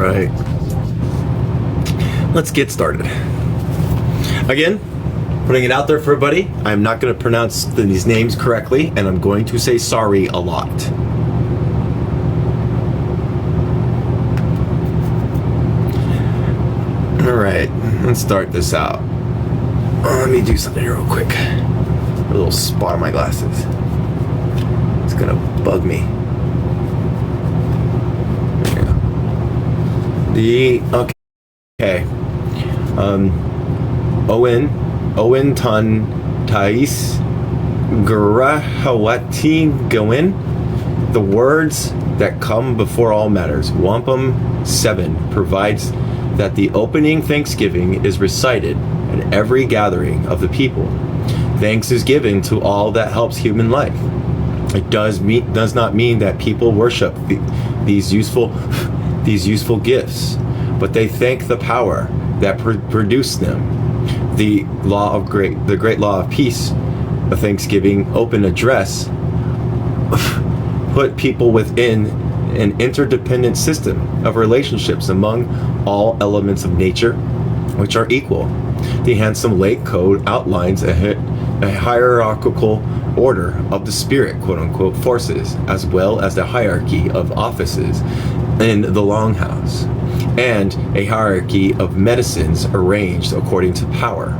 right. Let's get started. Again, putting it out there for everybody, I'm not going to pronounce these names correctly, and I'm going to say sorry a lot. Alright, let's start this out. Let me do something here real quick. A little spot on my glasses. It's going to bug me. Okay. Owen Ton Tais Grahawati Gawin. The words that come before all matters. Wampum 7 provides that the opening thanksgiving is recited at every gathering of the people. Thanks is given to all that helps human life. It does not mean that people worship these useful gifts, but they thank the power that produced them. The great law of peace, a Thanksgiving open address, put people within an interdependent system of relationships among all elements of nature, which are equal. The Handsome Lake Code outlines a hierarchical order of the spirit, quote-unquote, forces, as well as the hierarchy of offices in the Longhouse, and a hierarchy of medicines arranged according to power.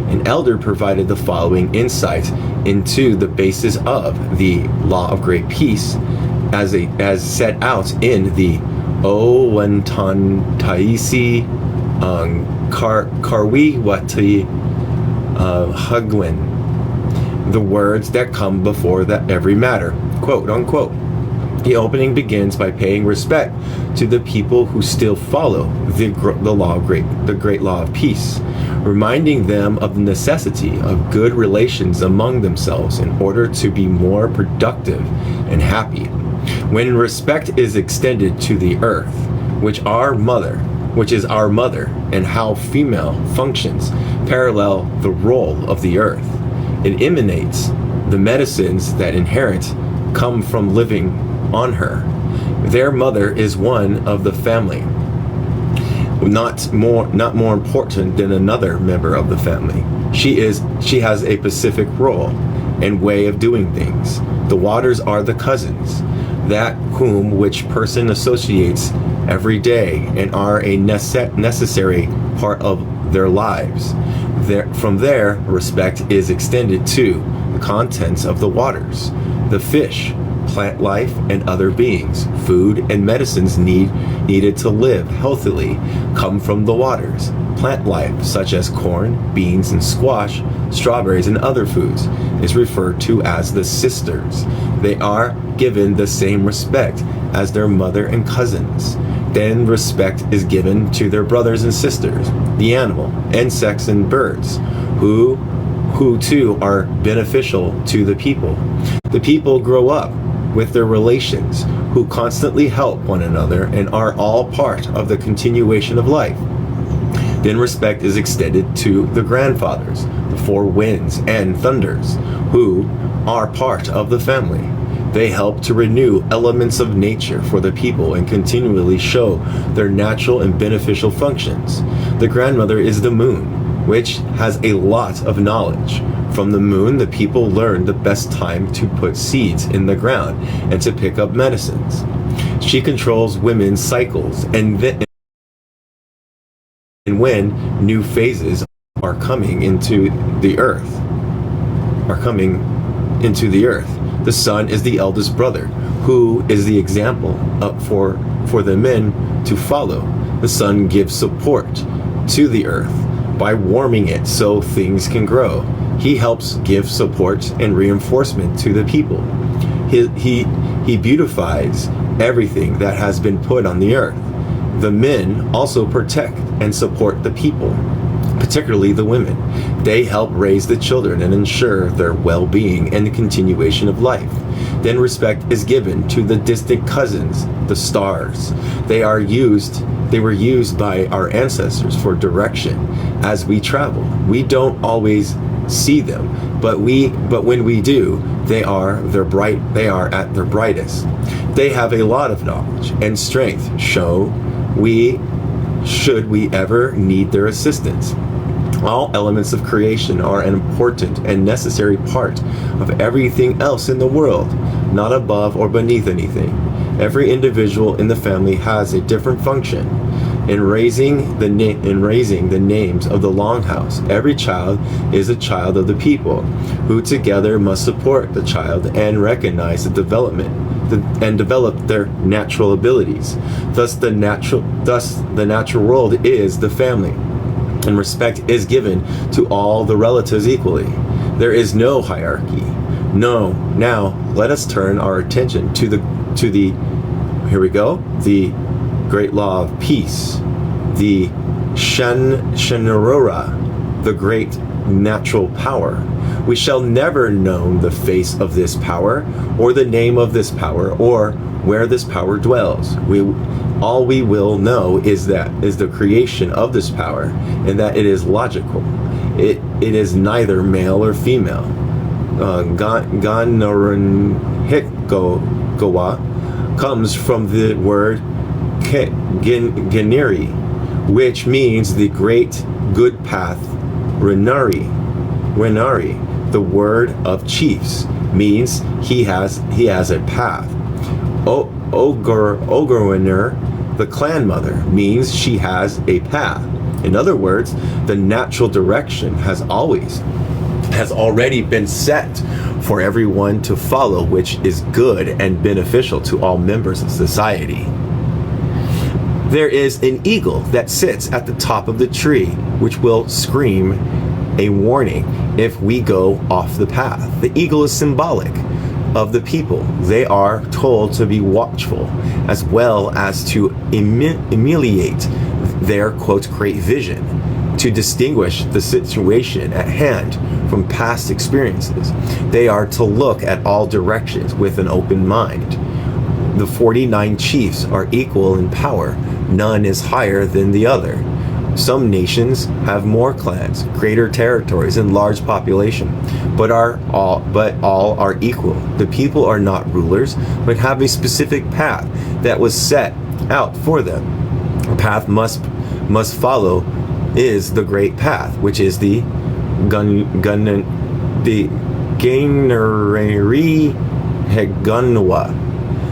An elder provided the following insight into the basis of the law of great peace as set out in the Owenton Taisi Karwiwati Hugwin. The words that come before that every matter, quote unquote. The opening begins by paying respect to the people who still follow the great law of peace, reminding them of the necessity of good relations among themselves in order to be more productive and happy. When respect is extended to the earth, which is our mother, and how female functions parallel the role of the earth, it emanates the medicines that inherent come from living on her. Their mother is one of the family, not more important than another member of the family. She has a specific role and way of doing things. The waters are the cousins, that which person associates every day and are a necessary part of their lives. From there, respect is extended to the contents of the waters, the fish, plant life, and other beings. Food and medicines needed to live healthily come from the waters. Plant life, such as corn, beans, and squash, strawberries, and other foods, is referred to as the sisters. They are given the same respect as their mother and cousins. Then respect is given to their brothers and sisters, the animal, insects, and birds, who too are beneficial to the people. The people grow up with their relations, who constantly help one another and are all part of the continuation of life. Then respect is extended to the grandfathers, the four winds and thunders, who are part of the family. They help to renew elements of nature for the people and continually show their natural and beneficial functions. The grandmother is the moon, which has a lot of knowledge. From the moon, the people learn the best time to put seeds in the ground and to pick up medicines. She controls women's cycles, and when new phases are coming into the earth, the son is the eldest brother, who is the example for the men to follow. The son gives support to the earth by warming it so things can grow. He helps give support and reinforcement to the people. He beautifies everything that has been put on the earth. The men also protect and support the people, particularly the women. They help raise the children and ensure their well-being and the continuation of life. Then respect is given to the distant cousins, the stars. They were used by our ancestors for direction as we travel. We don't always see them, but when we do, they are at their brightest. They have a lot of knowledge and strength, show should we ever need their assistance. All elements of creation are an important and necessary part of everything else in the world, not above or beneath anything. Every individual in the family has a different function. In raising the names of the Longhouse, every child is a child of the people, who together must support the child and recognize the development and develop their natural abilities. Thus the natural world is the family, and respect is given to all the relatives equally. There is no hierarchy. No. Now let us turn our attention to the here we go, the great law of peace, the Shanarora, the great natural power. We shall never know the face of this power, or the name of this power, or where this power dwells. All we will know is the creation of this power, and that it is logical. It is neither male or female. Ganarun Hikgowa comes from the word Geniri, which means the great good path. Renari, the word of chiefs, means he has a path. Ogorwinner, the clan mother, means she has a path. In other words, the natural direction has already been set for everyone to follow, which is good and beneficial to all members of society. There is an eagle that sits at the top of the tree, which will scream a warning if we go off the path. The eagle is symbolic of the people. They are told to be watchful, as well as to emulate their, quote, great vision, to distinguish the situation at hand from past experiences. They are to look at all directions with an open mind. The 49 chiefs are equal in power. None is higher than the other. Some nations have more clans, greater territories, and large population, but all are equal. The people are not rulers, but have a specific path that was set out for them. A path must follow is the great path, which is the Gaineri Hegunwa.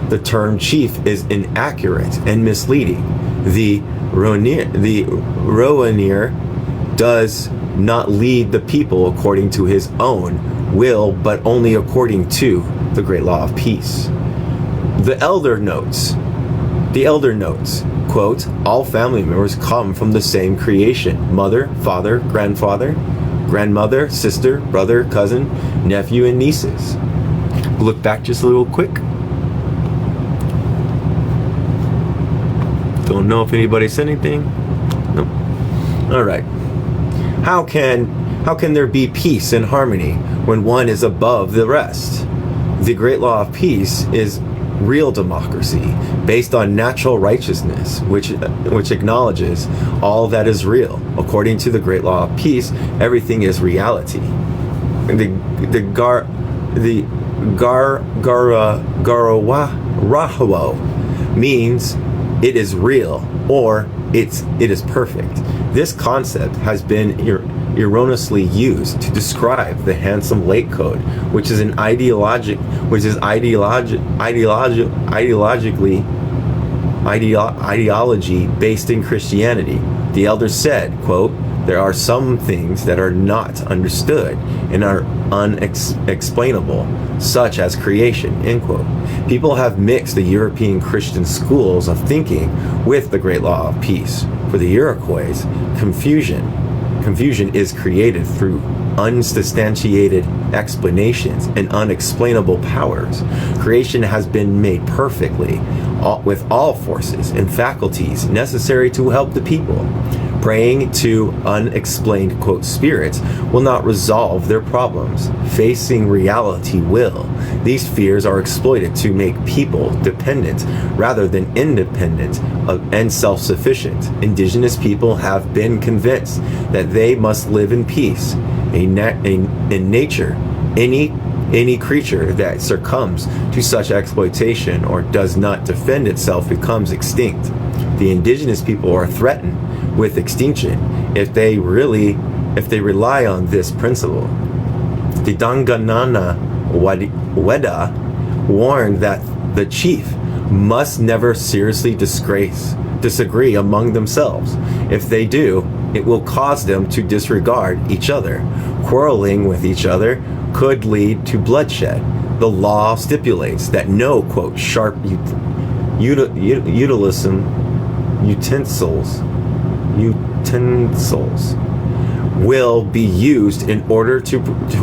The term chief is inaccurate and misleading. The Rowanir does not lead the people according to his own will, but only according to the great law of peace. The elder notes, quote, all family members come from the same creation: mother, father, grandfather, grandmother, sister, brother, cousin, nephew, and nieces. Look back just a little quick. Don't know if anybody said anything. No. All right. How can there be peace and harmony when one is above the rest? The great law of peace is real democracy based on natural righteousness, which acknowledges all that is real. According to the great law of peace, everything is reality. The Garawaho means it is real, or it is perfect. This concept has been erroneously used to describe the handsome lake code, which is ideologically based in Christianity. The elder said, quote, there are some things that are not understood and are unexplainable, such as creation, end quote. People have mixed the European Christian schools of thinking with the great law of peace. For the Iroquois, confusion is created through unsubstantiated explanations and unexplainable powers. Creation has been made perfectly, with all forces and faculties necessary to help the people. Praying to unexplained, quote, spirits will not resolve their problems. Facing reality will. These fears are exploited to make people dependent rather than independent and self-sufficient. Indigenous people have been convinced that they must live in peace. In nature, any creature that succumbs to such exploitation or does not defend itself becomes extinct. the indigenous people are threatened with extinction if they rely on this principle. The Danganana Weda warned that the chief must never seriously disagree among themselves. If they do, it will cause them to disregard each other. Quarreling with each other could lead to bloodshed. The law stipulates that no, quote, sharp utensils will be used in order to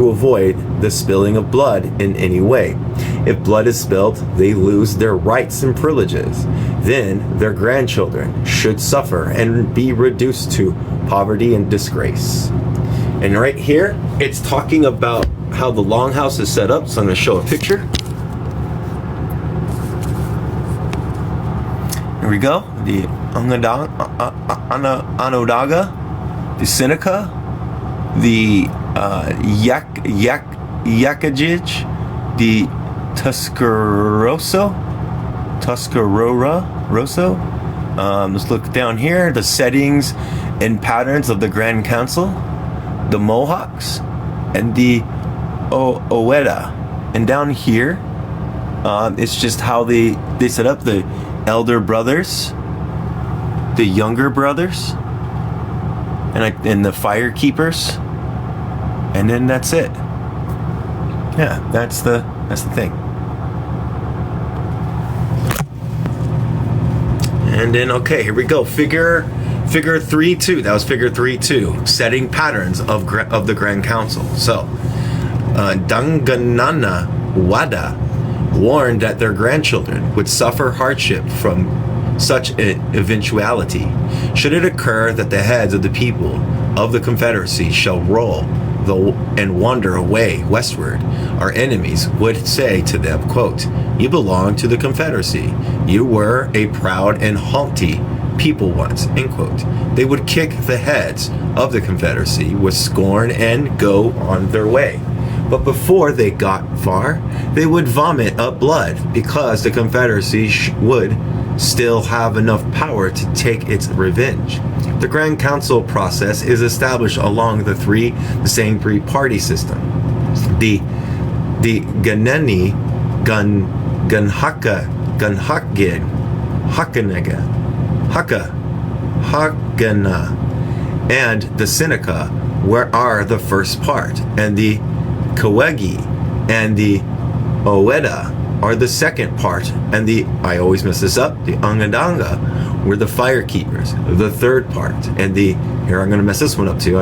avoid the spilling of blood in any way. If blood is spilled, they lose their rights and privileges. Then their grandchildren should suffer and be reduced to poverty and disgrace. And right here, it's talking about how the longhouse is set up. So I'm going to show a picture. Here we go. The Onondaga, the Seneca, the Yakajij, the Tuscarora. Let's look down here. The settings and patterns of the Grand Council, the Mohawks, and the Oweda. And down here, it's just how they set up the elder brothers, the younger brothers, and the fire keepers, and then that's it. Yeah, that's the thing. And then, okay, here we go. Figure 3-2. That was figure 3-2. Setting patterns of the Grand Council. So, Danganana Wada warned that their grandchildren would suffer hardship from such an eventuality. Should it occur that the heads of the people of the Confederacy shall roll and wander away westward, our enemies would say to them, quote, "You belong to the Confederacy. You were a proud and haughty people once," end quote. They would kick the heads of the Confederacy with scorn and go on their way. But before they got far, they would vomit up blood because the Confederacy would still have enough power to take its revenge. The Grand Council process is established along the same three-party system. The Ganeni, Gunhaka, Hakana, and the Seneca are the first part, and the Kawegi and the Oweda are the second part, and I always mess this up, the Onondaga were the fire keepers, the third part, and here I'm going to mess this one up too,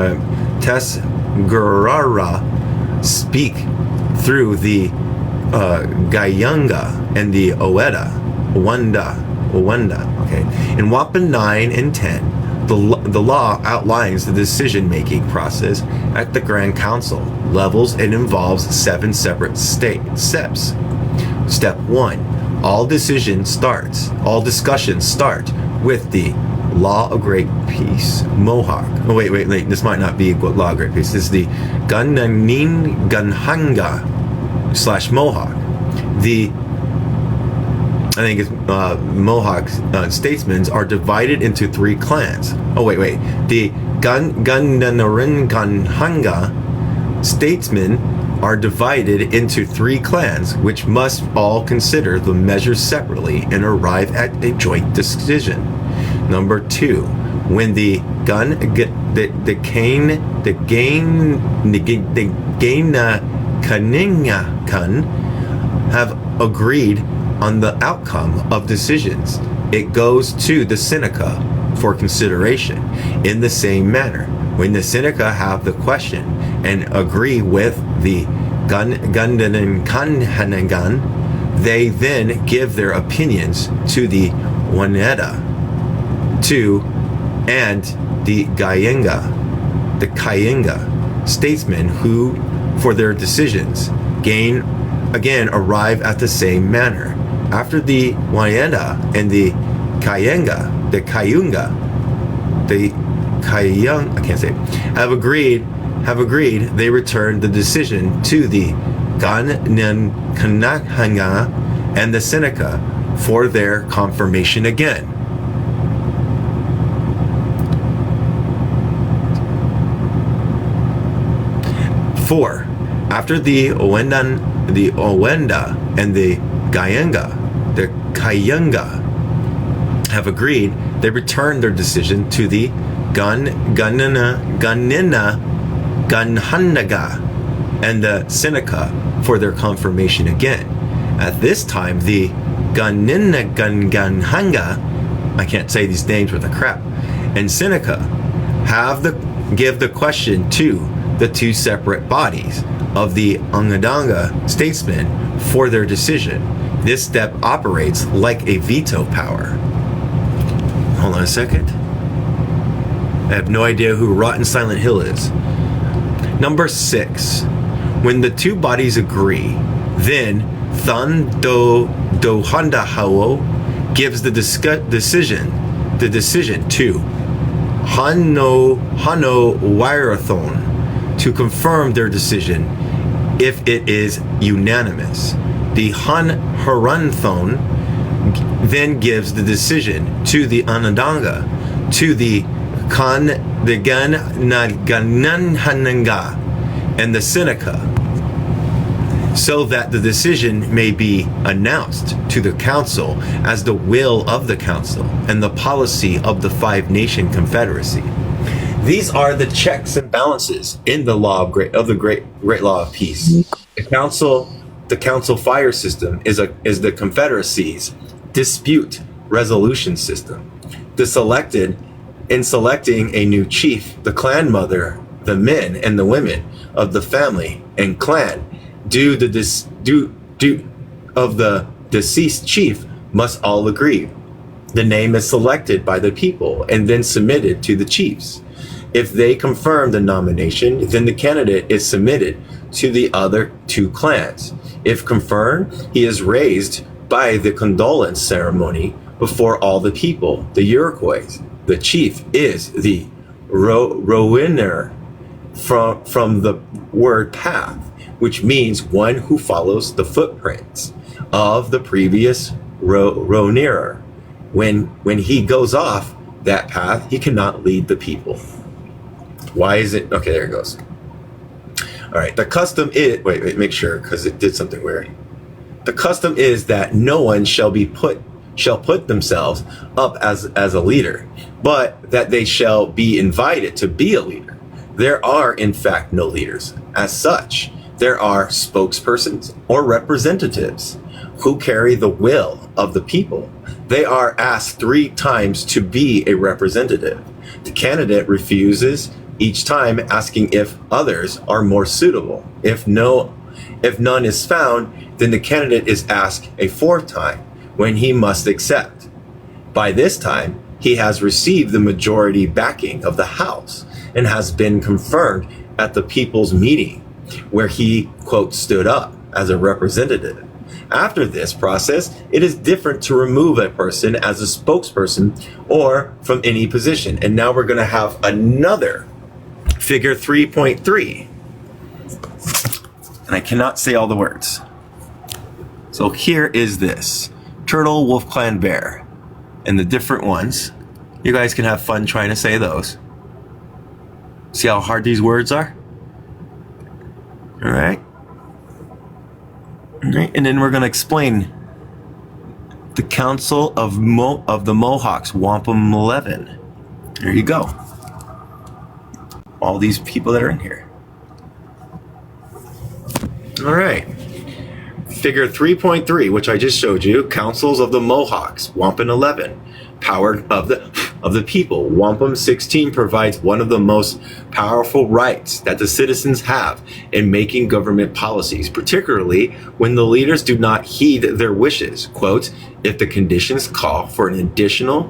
Tesgurara speak through the Gayanga and the Oweda, Wanda, okay. In Wapan 9 and 10, the law outlines the decision-making process at the Grand Council levels and involves 7 separate steps. Step 1. All discussions start with the Law of Great Peace, Mohawk. Oh, wait, this might not be Law of Great Peace. This is the Gunnanin Gunhanga / Mohawk. I think it's Mohawk statesmen are divided into 3 clans. Oh, wait. The Gunnarin Gunhanga statesmen are divided into 3 clans, which must all consider the measures separately and arrive at a joint decision. Number 2, when the Kaningakan have agreed on the outcome of decisions, it goes to the Seneca for consideration. In the same manner, when the Seneca have the question and agree with the Gundanan Kanhanagan, they then give their opinions to the Waneta and the Kayenga statesmen who, for their decisions, arrive at the same manner. After the Waneta and the Kayunga, have agreed, they return the decision to the Ganankanahanga and the Seneca for their confirmation again. 4. After the Owenda and the Kayanga have agreed, they return their decision to the Ganhanaga and the Seneca for their confirmation again. At this time, the Ganhanga, I can't say these names with the crap, and Seneca give the question to the two separate bodies of the Onondaga statesmen for their decision. This step operates like a veto power. Hold on a second. I have no idea who Rotten Silent Hill is. Number 6. When the two bodies agree, then Dohandahao gives the decision to Hano Wairathon to confirm their decision if it is unanimous. The Harunthon then gives the decision to the Onondaga, to the Ganhanaga and the Seneca, so that the decision may be announced to the council as the will of the council and the policy of the five-nation confederacy. These are the checks and balances in the law of the great law of peace. The council fire system is the confederacy's dispute resolution system. In selecting a new chief, the clan mother, the men and the women of the family and clan of the deceased chief must all agree. The name is selected by the people and then submitted to the chiefs. If they confirm the nomination, then the candidate is submitted to the other two clans. If confirmed, he is raised by the condolence ceremony before all the people, the Iroquois. The chief is the Rowiner from the word path, which means one who follows the footprints of the previous Rowiner. When he goes off that path, he cannot lead the people. Why is it? Okay, there it goes. All right, the custom is, wait, make sure, because it did something weird. The custom is that no one shall put themselves up as a leader, but that they shall be invited to be a leader. There are, in fact, no leaders. As such, there are spokespersons or representatives who carry the will of the people. They are asked 3 times to be a representative. The candidate refuses each time, asking if others are more suitable. If none is found, then the candidate is asked a 4th time, when he must accept. By this time, he has received the majority backing of the House and has been confirmed at the people's meeting, where he, quote, stood up as a representative. After this process, it is different to remove a person as a spokesperson or from any position. And now we're going to have another figure 3.3. And I cannot say all the words. So here is this. Turtle, wolf, clan, bear. And the different ones. You guys can have fun trying to say those. See how hard these words are? All right. All right. And then we're going to explain the Council of the Mohawks, Wampum 11. There you go. All these people that are in here. All right. Figure 3.3, which I just showed you, Councils of the Mohawks, Wampum 11, Power of the People. Wampum 16 provides one of the most powerful rights that the citizens have in making government policies, particularly when the leaders do not heed their wishes. Quote, if the conditions call for an addition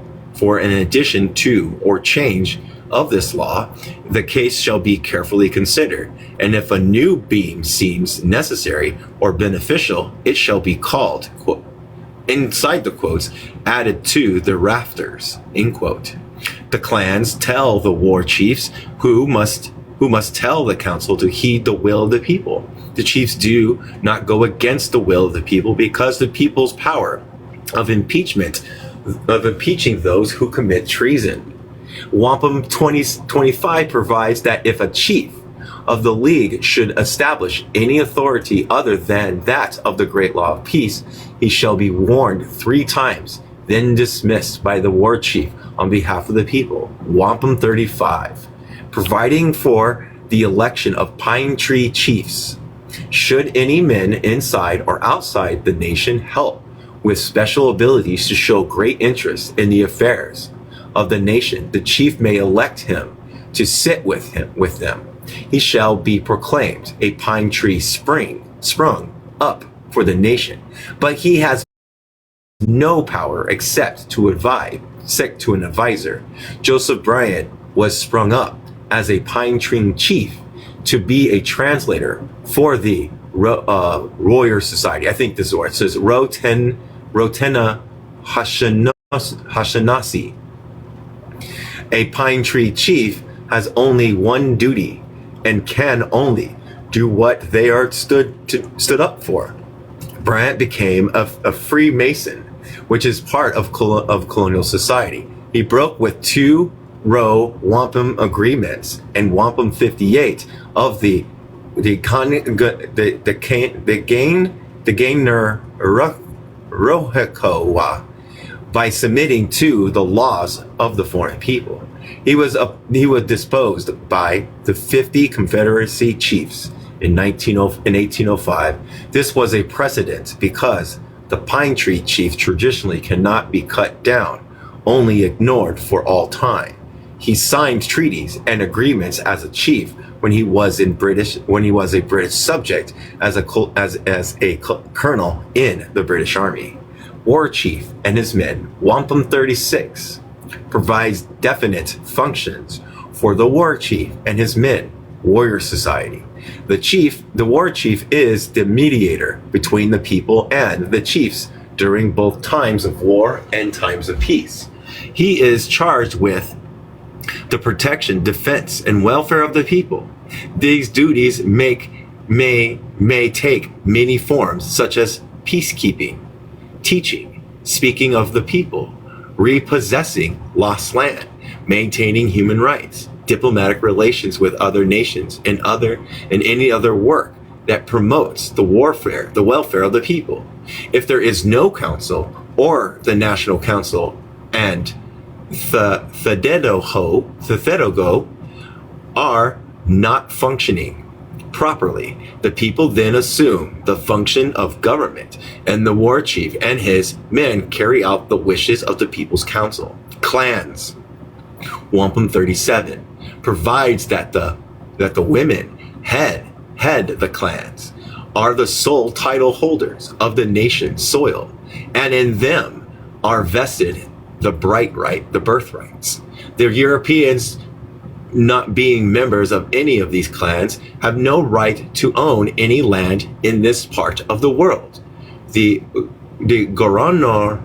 to or change of this law, the case shall be carefully considered, and if a new beam seems necessary or beneficial, it shall be called, quote, inside the quotes, added to the rafters, end quote. The clans tell the war chiefs who must tell the council to heed the will of the people. The chiefs do not go against the will of the people because the people's power of impeaching those who commit treason. Wampum 25 provides that if a chief of the League should establish any authority other than that of the Great Law of Peace, he shall be warned 3 times, then dismissed by the war chief on behalf of the people. Wampum 35. Providing for the election of pine tree chiefs. Should any men inside or outside the nation help with special abilities to show great interest in the affairs of the nation, the chief may elect him to sit with them. He shall be proclaimed a pine tree sprung up for the nation, but he has no power except to advise to an advisor. Joseph Bryant was sprung up as a pine tree chief to be a translator for the Warrior Society. I think this is where it says Rotena Hashanasi. A pine tree chief has only one duty and can only do what they are stood up for. Bryant became a Freemason, which is part of colonial society. He broke with 2 Roe Wampum agreements and Wampum 58 of the Gainer Rohikowa by submitting to the laws of the foreign people. He was disposed by the 50 Confederacy chiefs in 1805. This was a precedent because the pine tree chief traditionally cannot be cut down, only ignored for all time. He signed treaties and agreements as a chief when he was a British subject as a colonel in the British Army. War chief and his men, Wampum 36, provides definite functions for the war chief and his men, Warrior Society. The war chief is the mediator between the people and the chiefs during both times of war and times of peace. He is charged with the protection, defense, and welfare of the people. These duties may take many forms, such as peacekeeping, teaching, speaking of the people, repossessing lost land, maintaining human rights, diplomatic relations with other nations, and any other work that promotes the welfare of the people. If there is no council, or the National Council and the Thededogo are not functioning properly, the people then assume the function of government, and the war chief and his men carry out the wishes of the People's Council. Clans. Wampum 37 provides that the women head the clans are the sole title holders of the nation's soil, and in them are vested the birthrights. The Europeans, not being members of any of these clans, have no right to own any land in this part of the world. The Gorena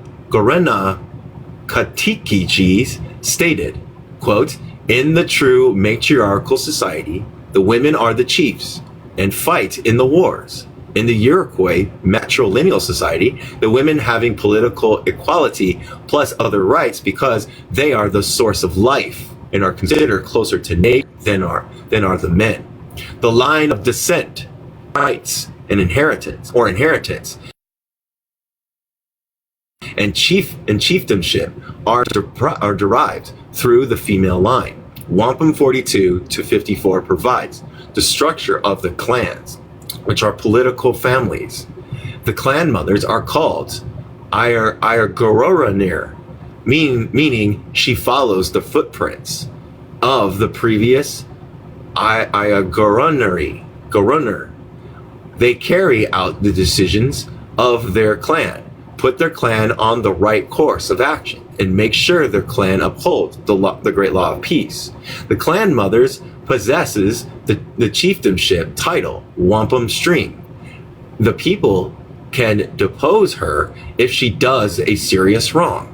Katikijis stated, quote, "In the true matriarchal society, the women are the chiefs and fight in the wars. In the Iroquois matrilineal society, the women having political equality plus other rights because they are the source of life and are considered closer to nature than are the men. The line of descent, rights, and inheritance, and chieftainship are derived through the female line. Wampum 42 to 54 provides the structure of the clans, which are political families. The clan mothers are called Ayagororanir, meaning she follows the footprints of the previous Ayagoroner. They carry out the decisions of their clan, put their clan on the right course of action, and make sure their clan upholds the great law of peace. The clan mothers possesses the chieftainship title, Wampum Stream. The people can depose her if she does a serious wrong.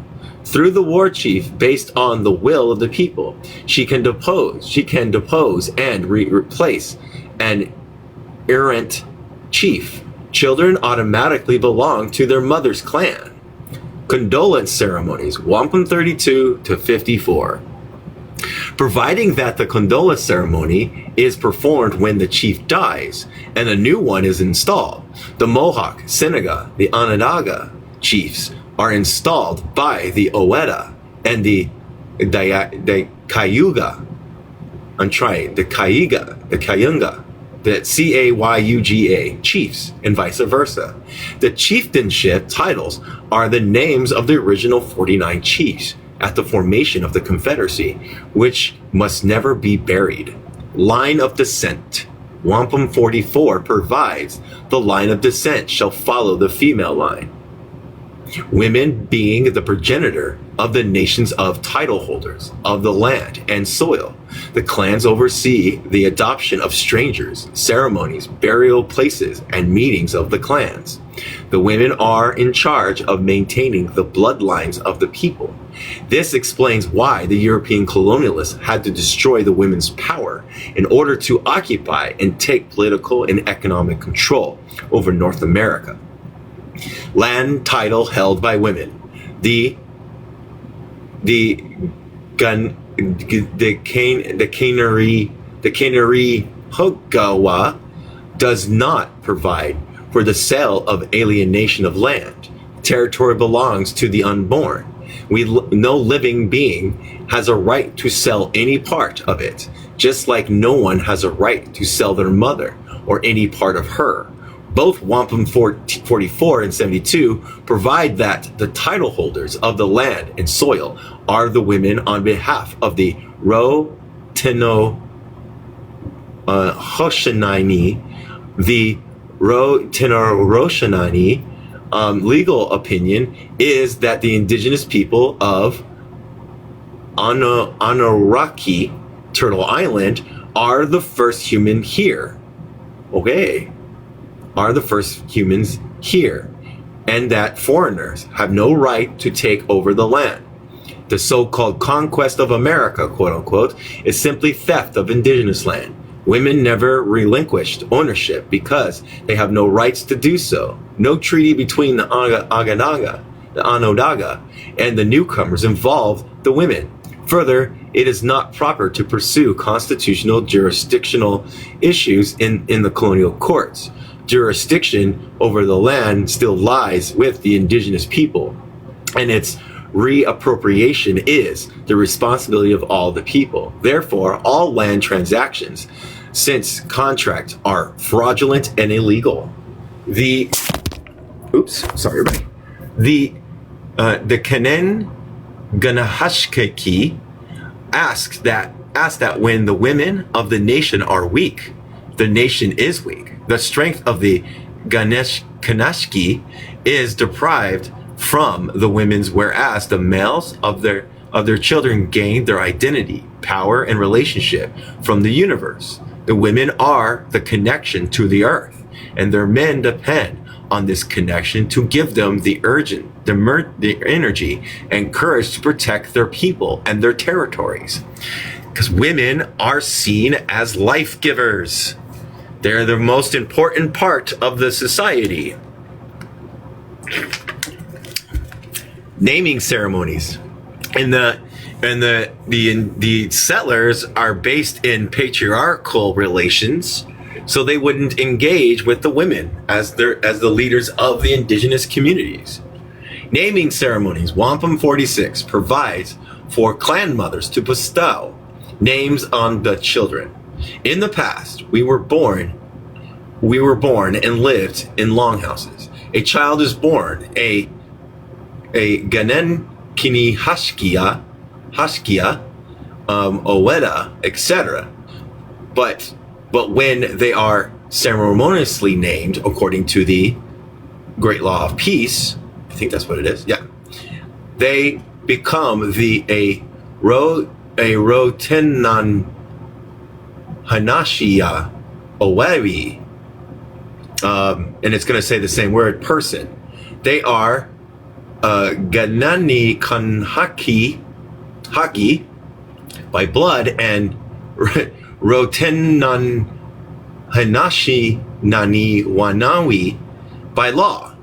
Through the war chief, based on the will of the people, she can depose and replace an errant chief. Children automatically belong to their mother's clan. Condolence ceremonies, Wampum 32 to 54. Providing that the condolence ceremony is performed when the chief dies and a new one is installed. The Mohawk, Seneca, the Onondaga chiefs are installed by the Oweda and the Cayuga. I'm trying, the Cayunga, the Cayuga chiefs, and vice versa. The chieftainship titles are the names of the original 49 chiefs at the formation of the Confederacy, which must never be buried. Line of descent. Wampum 44 provides the line of descent shall follow the female line. Women being the progenitor of the nations of title holders of the land and soil. The clans oversee the adoption of strangers, ceremonies, burial places, and meetings of the clans. The women are in charge of maintaining the bloodlines of the people. This explains why the European colonialists had to destroy the women's power in order to occupy and take political and economic control over North America. Land title held by women. The Canary Hogawa does not provide for the sale of alienation of land. Territory belongs to the unborn. No living being has a right to sell any part of it, just like no one has a right to sell their mother or any part of her. Both Wampum 44 and 72 provide that the title holders of the land and soil are the women on behalf of the Hoshinani. The Roshinani legal opinion is that the indigenous people of Anoraki, Turtle Island, are the first human here. Okay. Are the first humans here, and that foreigners have no right to take over the land. The so-called conquest of America, quote unquote, is simply theft of indigenous land. Women never relinquished ownership because they have no rights to do so. No treaty between the Onondaga, and the newcomers involved the women. Further, it is not proper to pursue constitutional jurisdictional issues in the colonial courts. Jurisdiction over the land still lies with the indigenous people, and its reappropriation is the responsibility of all the people. Therefore, all land transactions since contracts are fraudulent and illegal. The Kanen Ganahashkeki asks that when the women of the nation are weak, the nation is weak. The strength of the Kanashki is deprived from the women's, whereas the males of their children gain their identity, power, and relationship from the universe. The women are the connection to the earth, and their men depend on this connection to give them the energy and courage to protect their people and their territories. Because women are seen as life givers. They're the most important part of the society. Naming ceremonies. And the settlers are based in patriarchal relations, so they wouldn't engage with the women as the leaders of the indigenous communities. Naming ceremonies. Wampum 46 provides for clan mothers to bestow names on the children. In the past, we were born and lived in longhouses. A child is born, a Ganen Kini Hashkia, Oweda, etc. But when they are ceremoniously named according to the Great Law of Peace, I think that's what it is. Yeah, they become a Rotenan Hanashia Owewi, and it's going to say the same word, person. They are Ganani Kanhaki by blood and Rotenan Hanashi Nani Wanawi by law.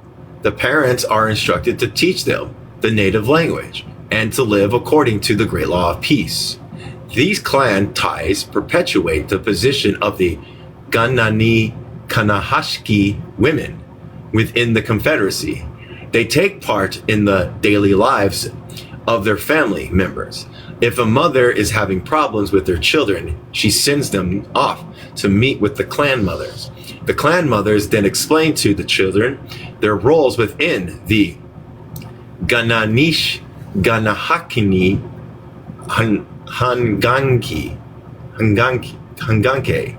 The parents are instructed to teach them the native language and to live according to the Great Law of Peace. These clan ties perpetuate the position of the Ganani Kanahashki women within the Confederacy. They take part in the daily lives of their family members. If a mother is having problems with their children, she sends them off to meet with the clan mothers. The clan mothers then explain to the children their roles within the Ganahakini Hanganke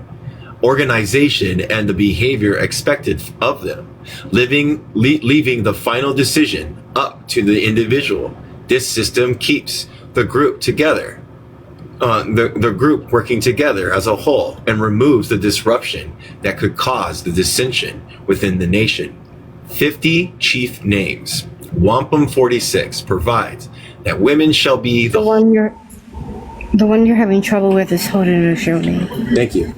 organization and the behavior expected of them, leaving the final decision up to the individual. This system keeps the group together, the group working together as a whole, and removes the disruption that could cause the dissension within the nation. 50 chief names. Wampum 46 provides that women shall be the one you're having trouble with is Haudenosaunee. Thank you.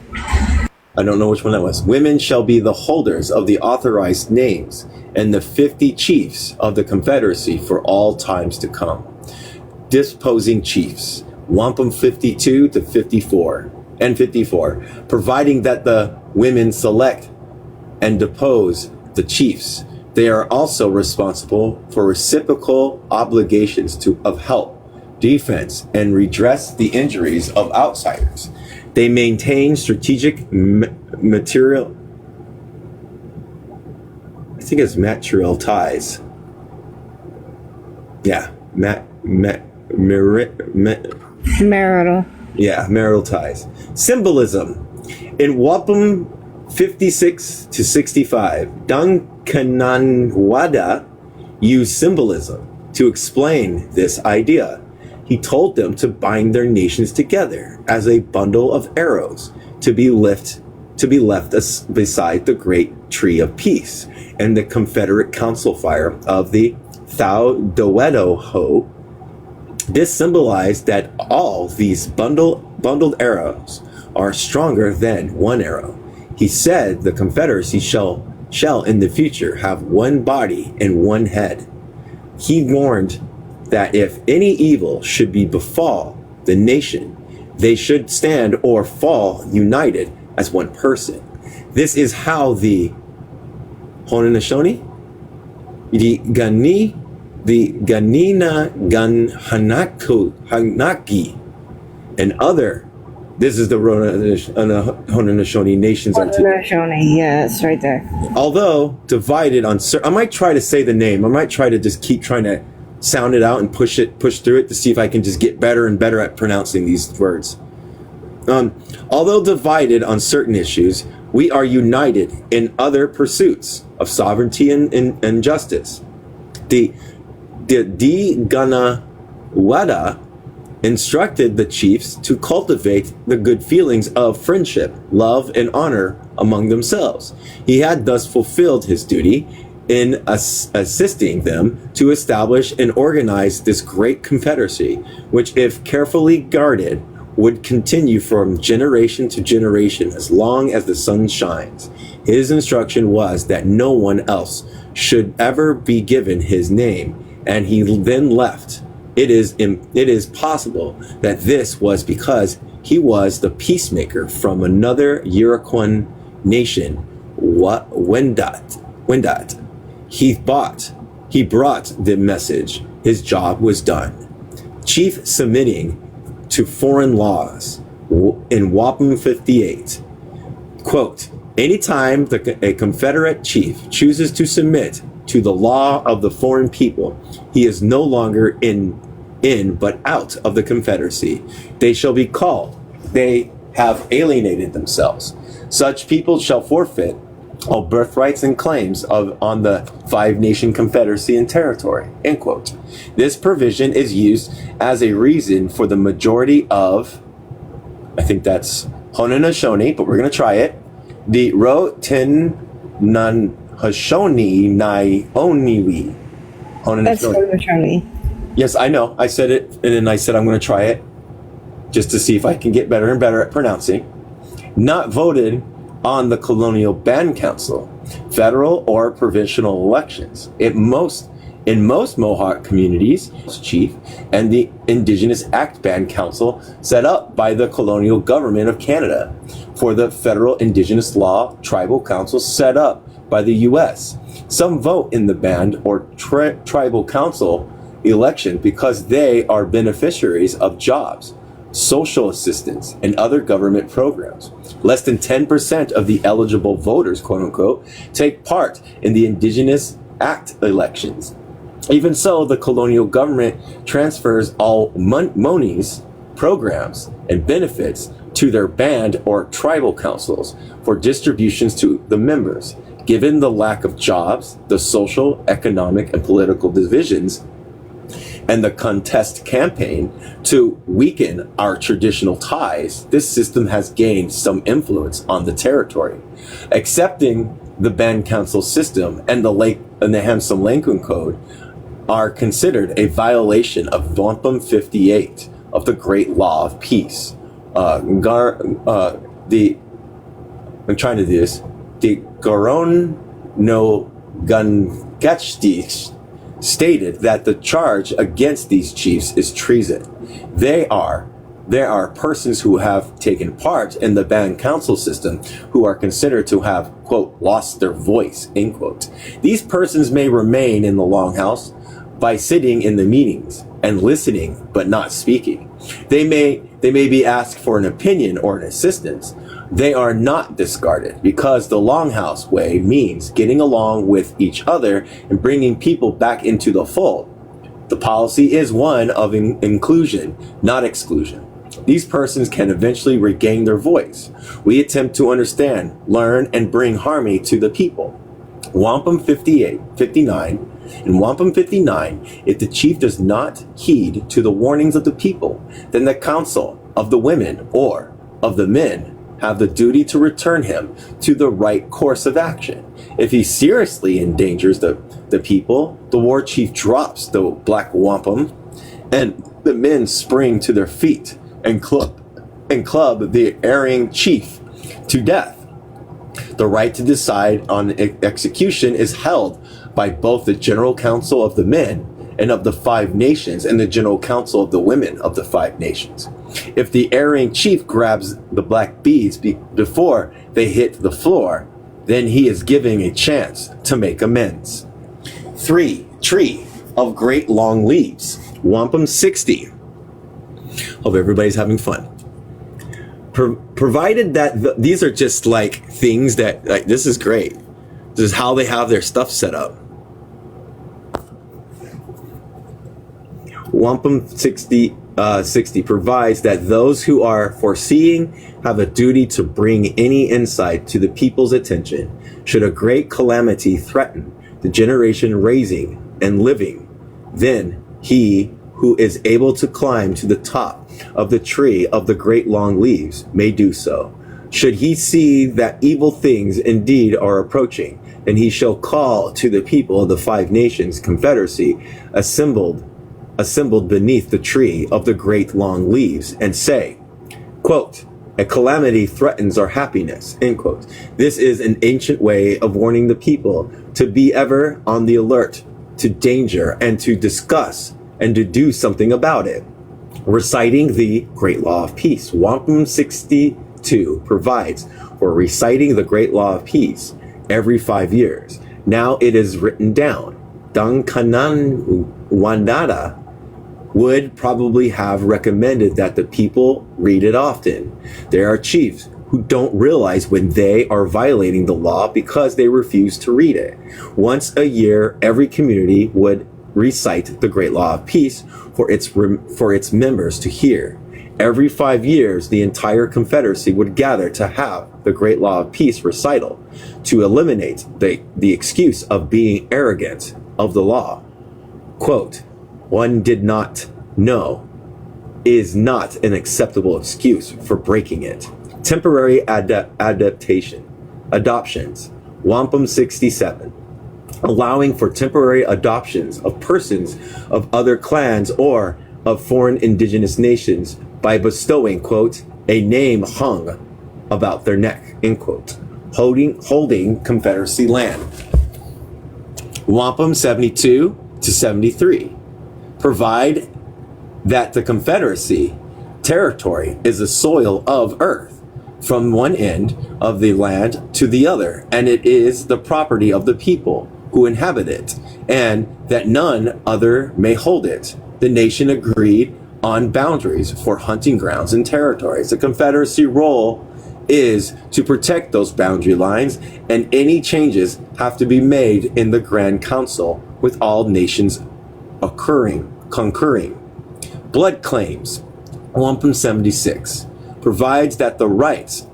I don't know which one that was. Women shall be the holders of the authorized names and the 50 chiefs of the Confederacy for all times to come. Disposing chiefs. Wampum 52 to 54 and 54, providing that the women select and depose the chiefs. They are also responsible for reciprocal obligations of help, defense, and redress the injuries of outsiders. They maintain strategic material, I think it's material ties. Yeah, marital. Yeah, marital ties. Symbolism. In Wampum 56 to 65, Duncananwada used symbolism to explain this idea. He told them to bind their nations together as a bundle of arrows to be left beside the great tree of peace and the Confederate council fire of the Thau-Doedo-Ho. This symbolized that all these bundled arrows are stronger than one arrow. He said the Confederacy shall in the future have one body and one head. He warned that if any evil should befall the nation, they should stand or fall united as one person. This is how the Haudenosaunee, the Ganina Hanaki, and other. This is the Haudenosaunee nations. Haudenosaunee, yeah, it's right there. Although divided on, I might try to say the name. I might try to just keep trying to sound it out and push through it to see if I can just get better and better at pronouncing these words. Although divided on certain issues, we are united in other pursuits of sovereignty and justice. The Ganawada instructed the chiefs to cultivate the good feelings of friendship, love, and honor among themselves. He had thus fulfilled his duty in assisting them to establish and organize this great confederacy, which, if carefully guarded, would continue from generation to generation as long as the sun shines. His instruction was that no one else should ever be given his name, and he then left. It is possible that this was because he was the peacemaker from another Iroquois nation, Wendat. He brought the message. His job was done. Chief submitting to foreign laws in Wampum 58. Quote, anytime a Confederate chief chooses to submit to the law of the foreign people, he is no longer in but out of the Confederacy. They shall be called. They have alienated themselves. Such people shall forfeit all birthrights and claims on the 5-nation Confederacy and territory. End quote. This provision is used as a reason for the majority of, I think that's Haudenosaunee, but we're going to try it, the Haudenosaunee Nai-Oniwi. That's Haudenosaunee. Yes, I know. I said it, and then I said I'm going to try it just to see if I can get better and better at pronouncing. Not voted on the Colonial Band Council, federal or provincial elections. It In most Mohawk communities, chief and the Indigenous Act Band Council set up by the colonial government of Canada. For the Federal Indigenous Law Tribal Council set up by the U.S. Some vote in the band or tribal council election because they are beneficiaries of jobs, social assistance, and other government programs. Less than 10% of the eligible voters, quote unquote, take part in the Indigenous Act elections. Even so, the colonial government transfers all monies, programs, and benefits to their band or tribal councils for distributions to the members. Given the lack of jobs, the social, economic, and political divisions, and the contest campaign to weaken our traditional ties, this system has gained some influence on the territory. Accepting the band council system and the Handsome Lankun Code are considered a violation of Wampum 58 of the Great Law of Peace. I'm trying to do this. The Goron no Gungachti stated that the charge against these chiefs is treason. There are persons who have taken part in the band council system who are considered to have, quote, lost their voice, end quote. These persons may remain in the longhouse by sitting in the meetings and listening but not speaking. They may be asked for an opinion or an assistance. They are not discarded because the longhouse way means getting along with each other and bringing people back into the fold. The policy is one of inclusion, not exclusion. These persons can eventually regain their voice. We attempt to understand, learn, and bring harmony to the people. Wampum 59, in Wampum 59, if the chief does not heed to the warnings of the people, then the council of the women or of the men have the duty to return him to the right course of action. If he seriously endangers the people, the war chief drops the black wampum, and the men spring to their feet and club the erring chief to death. The right to decide on execution is held by both the General Council of the men and of the 5 nations and the General Council of the women of the 5 nations. If the erring chief grabs the black beads before they hit the floor, then he is giving a chance to make amends. 3. Tree of Great Long Leaves, Wampum 60. Hope everybody's having fun. Provided that these are just like things that, like, this is great. This is how they have their stuff set up. Wampum 60 provides that those who are foreseeing have a duty to bring any insight to the people's attention should a great calamity threaten the generation raising and living. Then he who is able to climb to the top of the tree of the great long leaves may do so. Should he see that evil things indeed are approaching, then he shall call to the people of the 5 nations confederacy assembled beneath the tree of the great long leaves and say, quote, a calamity threatens our happiness, end quote. This is an ancient way of warning the people to be ever on the alert to danger and to discuss and to do something about it. Reciting the Great Law of Peace. Wampum 62 provides for reciting the Great Law of Peace every 5 years. Now it is written down. Dunkanan Wandada would probably have recommended that the people read it often. There are chiefs who don't realize when they are violating the law because they refuse to read it. Once a year, every community would recite the Great Law of Peace for its members to hear. Every 5 years, the entire Confederacy would gather to have the Great Law of Peace recital to eliminate the excuse of being arrogant of the law. Quote, one did not know is not an acceptable excuse for breaking it. Temporary adoptions. Wampum 67. Allowing for temporary adoptions of persons of other clans or of foreign indigenous nations by bestowing, quote, a name hung about their neck, end quote, holding Confederacy land. Wampum 72 to 73 provide that the Confederacy territory is the soil of earth from one end of the land to the other, and it is the property of the people who inhabit it, and that none other may hold it. The nation agreed on boundaries for hunting grounds and territories. The Confederacy role is to protect those boundary lines, and any changes have to be made in the Grand Council with all nations concurring. Blood claims, Wampum 76, provides that the rights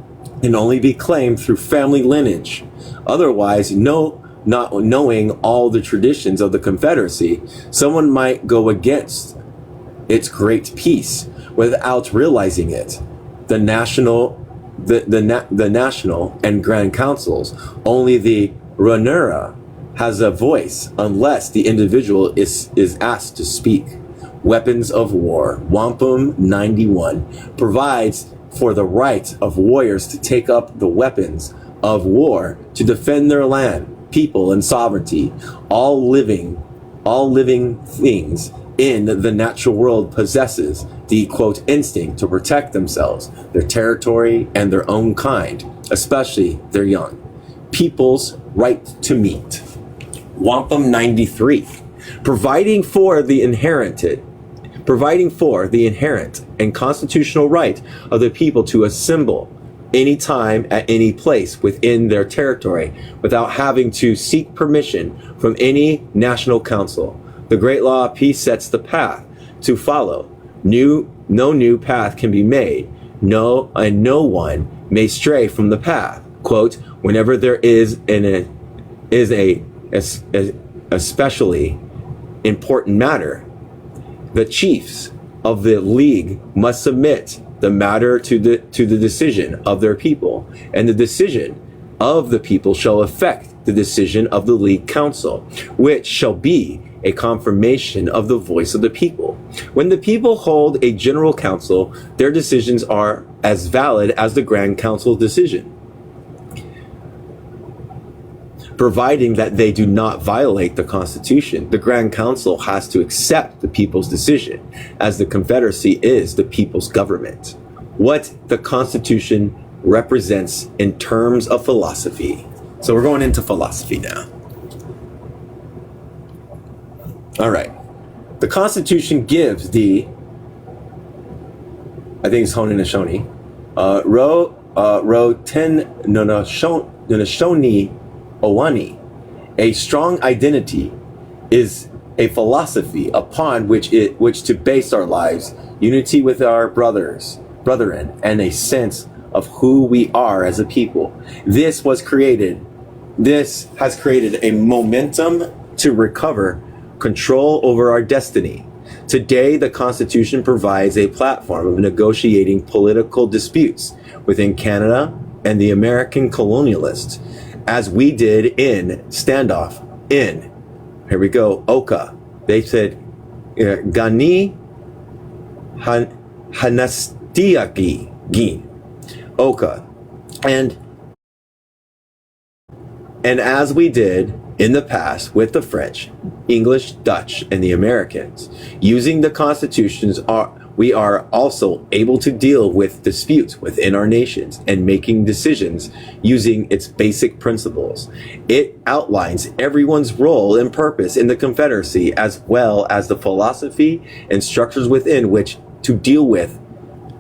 can only be claimed through family lineage. Otherwise, not knowing all the traditions of the Confederacy, someone might go against its great peace without realizing it. The national and Grand Councils, only the Ranura has a voice unless the individual is asked to speak. Weapons of war, Wampum 91, provides for the right of warriors to take up the weapons of war to defend their land, people, and sovereignty. All living things in the natural world possesses the, quote, instinct to protect themselves, their territory, and their own kind, especially their young. People's right to meet. Wampum 93, providing for the inherent and constitutional right of the people to assemble anytime at any place within their territory without having to seek permission from any national council. The Great Law of Peace sets the path to follow. No new path can be made. No one may stray from the path. Quote, whenever there is a especially important matter, the chiefs of the league must submit the matter to the decision of their people, and the decision of the people shall affect the decision of the league council, which shall be a confirmation of the voice of the people. When the people hold a general council, their decisions are as valid as the Grand Council's decision, providing that they do not violate the Constitution. The Grand Council has to accept the people's decision, as the Confederacy is the people's government. What the Constitution represents in terms of philosophy. So we're going into philosophy now. All right. The Constitution gives I think it's Haudenosaunee, Haudenosaunee Owani, a strong identity is a philosophy upon which to base our lives, unity with our brethren, and a sense of who we are as a people. This has created a momentum to recover control over our destiny. Today, the Constitution provides a platform of negotiating political disputes within Canada and the American colonialists, as we did in standoff in, here we go, Oka. They said, Gani Hanastiaki Gin, Oka. And as we did in the past with the French, English, Dutch, and the Americans, using the constitutions, we are also able to deal with disputes within our nations and making decisions using its basic principles. It outlines everyone's role and purpose in the Confederacy, as well as the philosophy and structures within which to deal with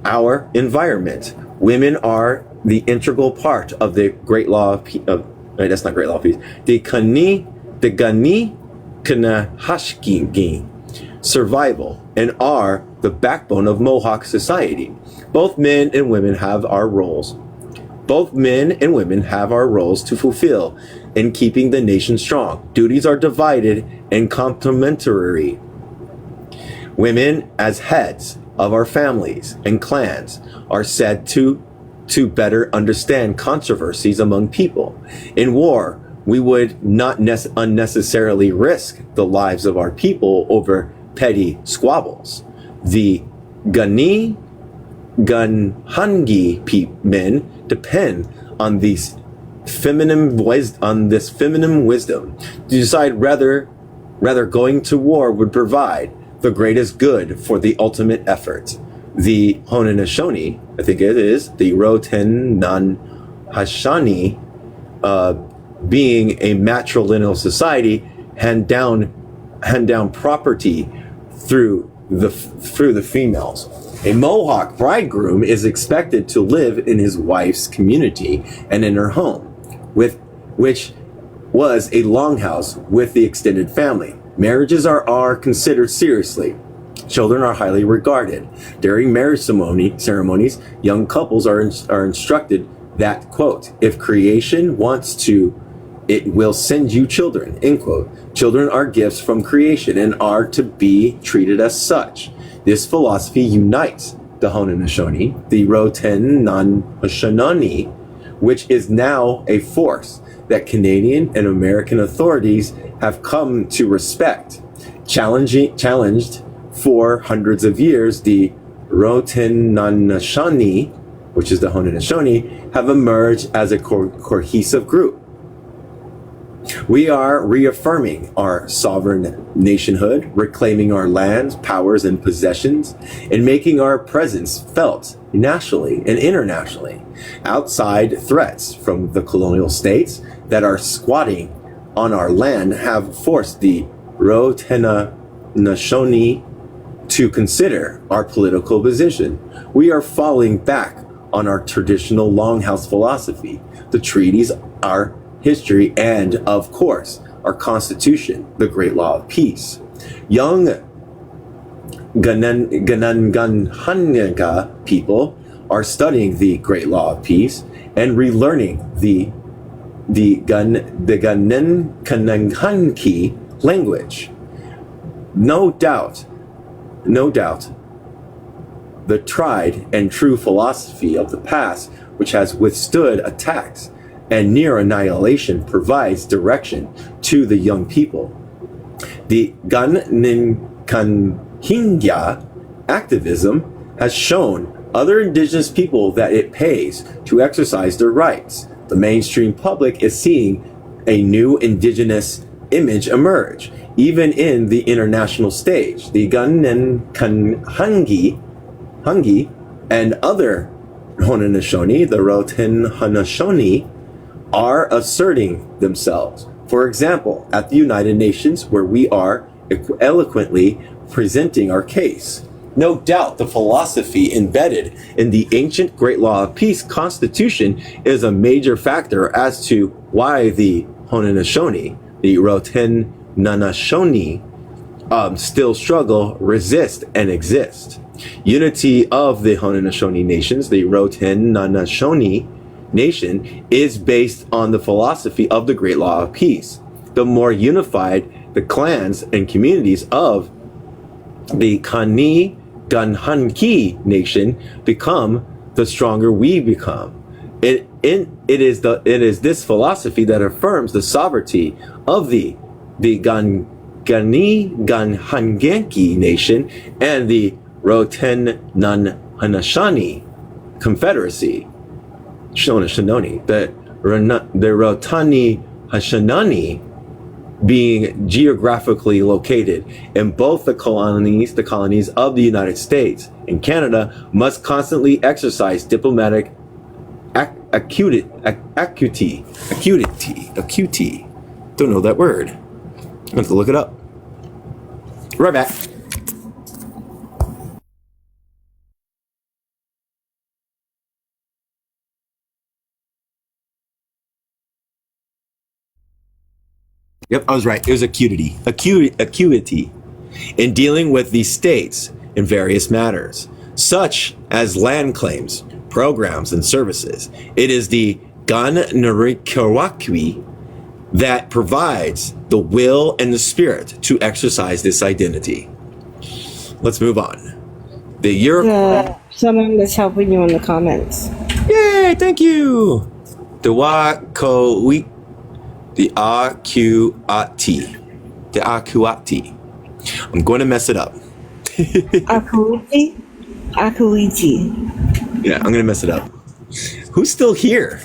our environment. Women are the integral part of the Great Law of Peace. That's not Great Law of Peace. The Gani Kanahashki survival, and are the backbone of Mohawk society. Both men and women have our roles. Both men and women have our roles to fulfill in keeping the nation strong. Duties are divided and complementary. Women, as heads of our families and clans, are said to better understand controversies among people. In war, we would not unnecessarily risk the lives of our people over petty squabbles. The Ganhangi men depend on this feminine wisdom to decide whether Rather, going to war would provide the greatest good for the ultimate effort. The Haudenosaunee, I think it is, the Haudenosaunee, being a matrilineal society, hand down property through the females. A Mohawk bridegroom is expected to live in his wife's community and in her home, which was a longhouse with the extended family. Marriages are considered seriously. Children are highly regarded. During marriage ceremonies, young couples are instructed that, quote, if creation wants to, it will send you children, end quote. Children are gifts from creation and are to be treated as such. This philosophy unites the Haudenosaunee, the Haudenosaunee, which is now a force that Canadian and American authorities have come to respect. Challenged for hundreds of years, the Haudenosaunee, which is the Haudenosaunee, have emerged as a cohesive group. We are reaffirming our sovereign nationhood, reclaiming our lands, powers, and possessions, and making our presence felt nationally and internationally. Outside threats from the colonial states that are squatting on our land have forced the Haudenosaunee to consider our political position. We are falling back on our traditional longhouse philosophy, the treaties, our history, and, of course, our Constitution, the Great Law of Peace. Young Gananganhanga people are studying the Great Law of Peace and relearning the Gananganhanki language. No doubt, the tried and true philosophy of the past, which has withstood attacks and near annihilation, provides direction to the young people. The Gananganhingya activism has shown other indigenous people that it pays to exercise their rights. The mainstream public is seeing a new indigenous image emerge, even in the international stage. The Gananganhangi and other Haudenosaunee, the Haudenosaunee, are asserting themselves. For example, at the United Nations, where we are eloquently presenting our case. No doubt the philosophy embedded in the ancient Great Law of Peace Constitution is a major factor as to why the Haudenosaunee, the Haudenosaunee, still struggle, resist, and exist. Unity of the Haudenosaunee nations, the Haudenosaunee nation, is based on the philosophy of the Great Law of Peace. The more unified the clans and communities of the Gananganhanki nation become, the stronger we become. It is this philosophy that affirms the sovereignty of the Gananganhanki nation and the Haudenosaunee Confederacy. Haudenosaunee, the Haudenosaunee being geographically located in both the colonies of the United States and Canada, must constantly exercise diplomatic acuity. Don't know that word. I have to look it up. Right back. Yep, I was right. It was acuity in dealing with the states in various matters, such as land claims, programs, and services. It is the Gananganhanki that provides the will and the spirit to exercise this identity. Let's move on. Someone was helping you in the comments. Yay, thank you. The Akuati. I'm going to mess it up. Akuiti. Yeah, I'm going to mess it up. Who's still here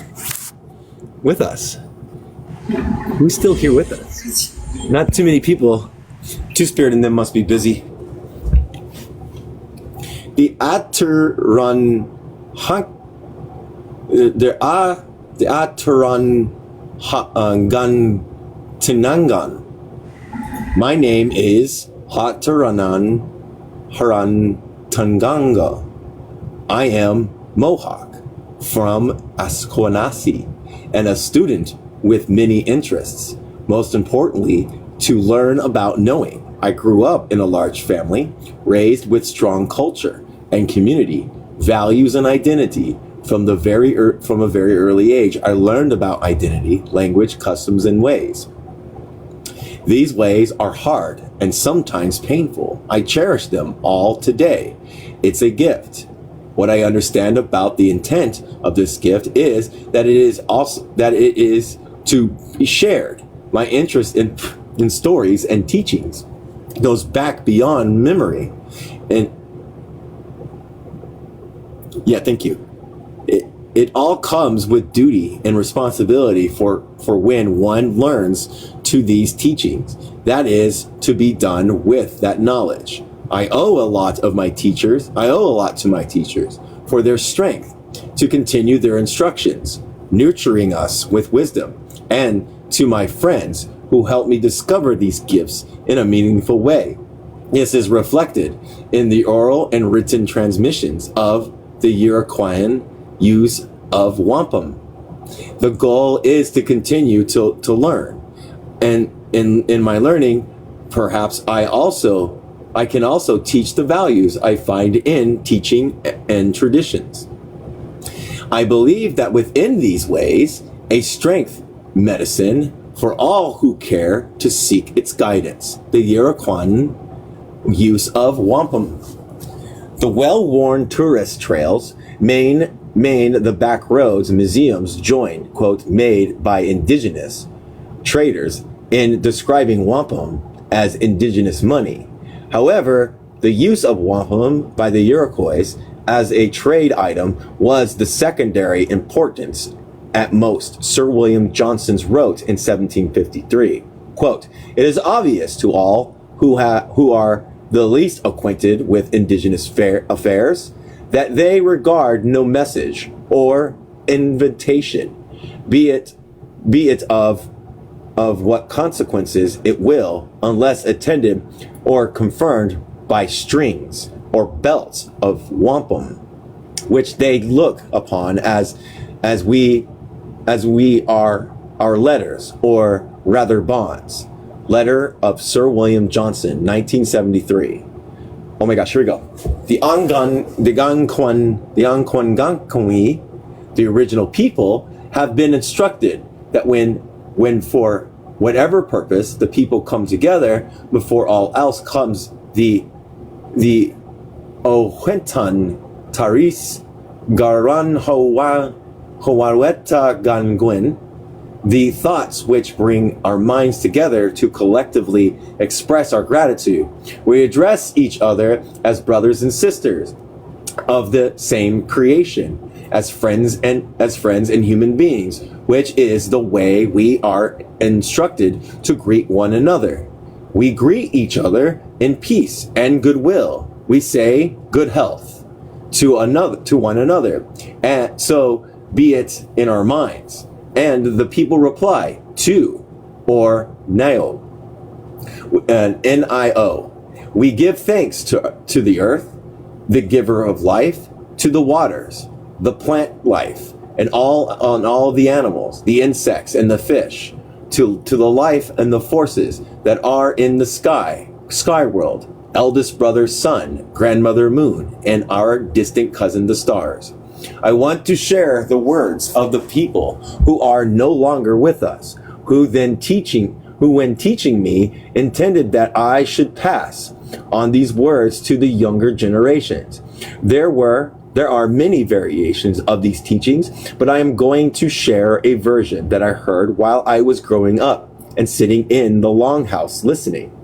with us? Not too many people Two-Spirit and them must be busy. The Aturan Gan Tinangan. My name is Hataranan Haran Tanganga. I am Mohawk from Asquanasi and a student with many interests. Most importantly, to learn about knowing. I grew up in a large family, raised with strong culture and community, values and identity. From a very early age, I learned about identity, language, customs, and ways. These ways are hard and sometimes painful. I cherish them all today. It's a gift. What I understand about the intent of this gift is that it is to be shared. My interest in stories and teachings goes back beyond memory. And yeah, thank you. It all comes with duty and responsibility for when one learns to these teachings. That is to be done with that knowledge. I owe a lot to my teachers for their strength to continue their instructions, nurturing us with wisdom, and to my friends who helped me discover these gifts in a meaningful way. This is reflected in the oral and written transmissions of the Iroquoian use of wampum. The goal is to continue to learn. And in my learning, perhaps I can also teach the values I find in teaching and traditions. I believe that within these ways, a strength medicine for all who care to seek its guidance. The Iroquoian use of wampum. The well-worn tourist trails, the back roads, museums joined, quote, made by indigenous traders in describing wampum as indigenous money. However, the use of wampum by the Iroquois as a trade item was the secondary importance at most. Sir William Johnson wrote in 1753, quote, it is obvious to all who are the least acquainted with indigenous affairs that they regard no message or invitation, be it of what consequences it will, unless attended or confirmed by strings or belts of wampum, which they look upon as we are our letters, or rather bonds. Letter of Sir William Johnson, 1973. Oh my gosh, here we go. The original people have been instructed that when for whatever purpose the people come together, before all else comes the Ohuentan Taris Garan Hawaweta Ganguin, the thoughts which bring our minds together to collectively express our gratitude. We address each other as brothers and sisters of the same creation, as friends and human beings, which is the way we are instructed to greet one another. We greet each other in peace and goodwill. We say good health to one another, and so be it in our minds. And the people reply to, or nio, N-I-O. We give thanks to the earth, the giver of life, to the waters, the plant life, and all the animals, the insects and the fish, to the life and the forces that are in the sky world, eldest brother sun, grandmother moon, and our distant cousin the stars. I want to share the words of the people who are no longer with us, who when teaching me intended that I should pass on these words to the younger generations. There are many variations of these teachings, but I am going to share a version that I heard while I was growing up and sitting in the longhouse listening.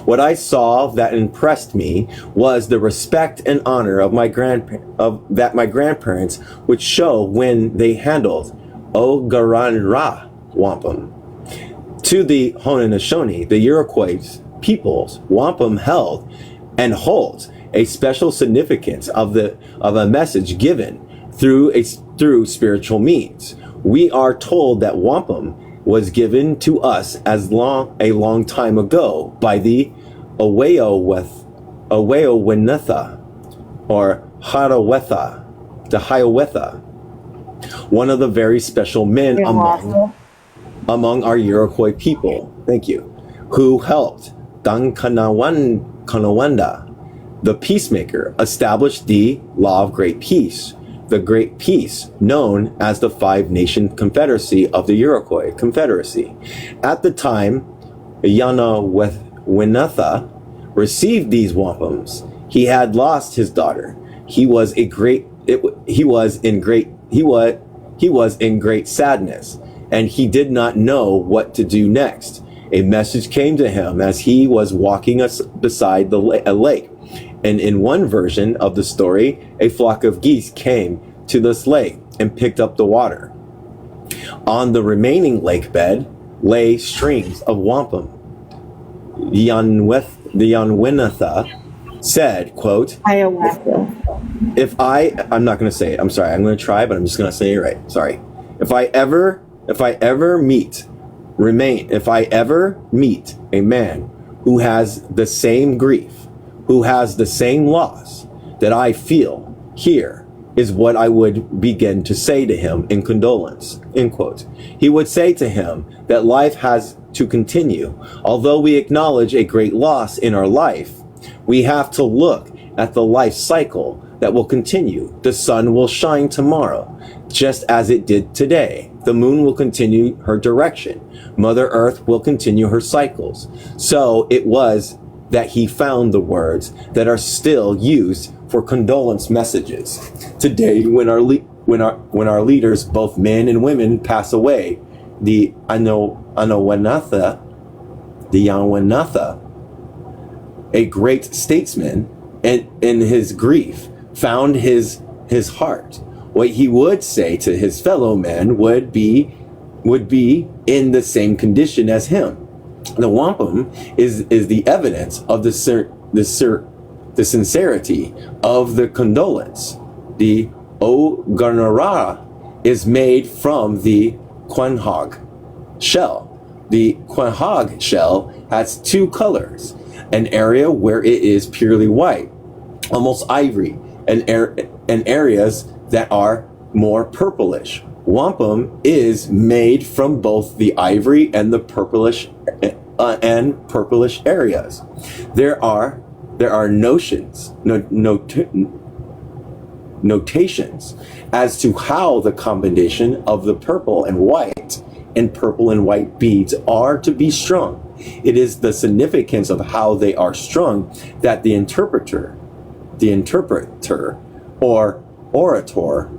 What I saw that impressed me was the respect and honor of my grandparents would show when they handled Ogaran Ra wampum. To the Haudenosaunee, the Iroquois peoples, wampum held and holds a special significance of a message given through spiritual means. We are told that wampum was given to us a long time ago by the Aweo-Wenetha or Harawetha, the Hiawatha, one of the very special men among our Iroquois people. Thank you. Who helped Kanawanda, the peacemaker, establish the law of great peace, the great peace known as the Five Nation Confederacy of the Iroquois Confederacy. At the time Yanawetha received these wampums, he had lost his daughter. He was in great sadness, and he did not know what to do next. A message came to him as he was walking beside a lake. And in one version of the story, a flock of geese came to this lake and picked up the water. On the remaining lake bed lay strings of wampum. The Yanwinatha said, quote, I'm not going to say it. I'm sorry. I'm going to try, but I'm just going to say it right. Sorry. If I ever meet a man who has the same grief, who has the same loss that I feel, here is what I would begin to say to him in condolence, end quote. He would say to him that life has to continue. Although we acknowledge a great loss in our life, we have to look at the life cycle that will continue. The sun will shine tomorrow, just as it did today. The moon will continue her direction. Mother Earth will continue her cycles. So it was that he found the words that are still used for condolence messages. Today, when our leaders, both men and women, pass away, the Yanwanatha, a great statesman, and in his grief, found his heart. What he would say to his fellow men would be in the same condition as him. The wampum is the evidence of the sincerity of the condolence. The Oganara is made from the quanhog shell. The quanhog shell has two colors: an area where it is purely white, almost ivory, and areas that are more purplish. Wampum is made from both the ivory and the purplish areas. There are notations as to how the combination of the purple and white beads are to be strung. It is the significance of how they are strung that the interpreter or orator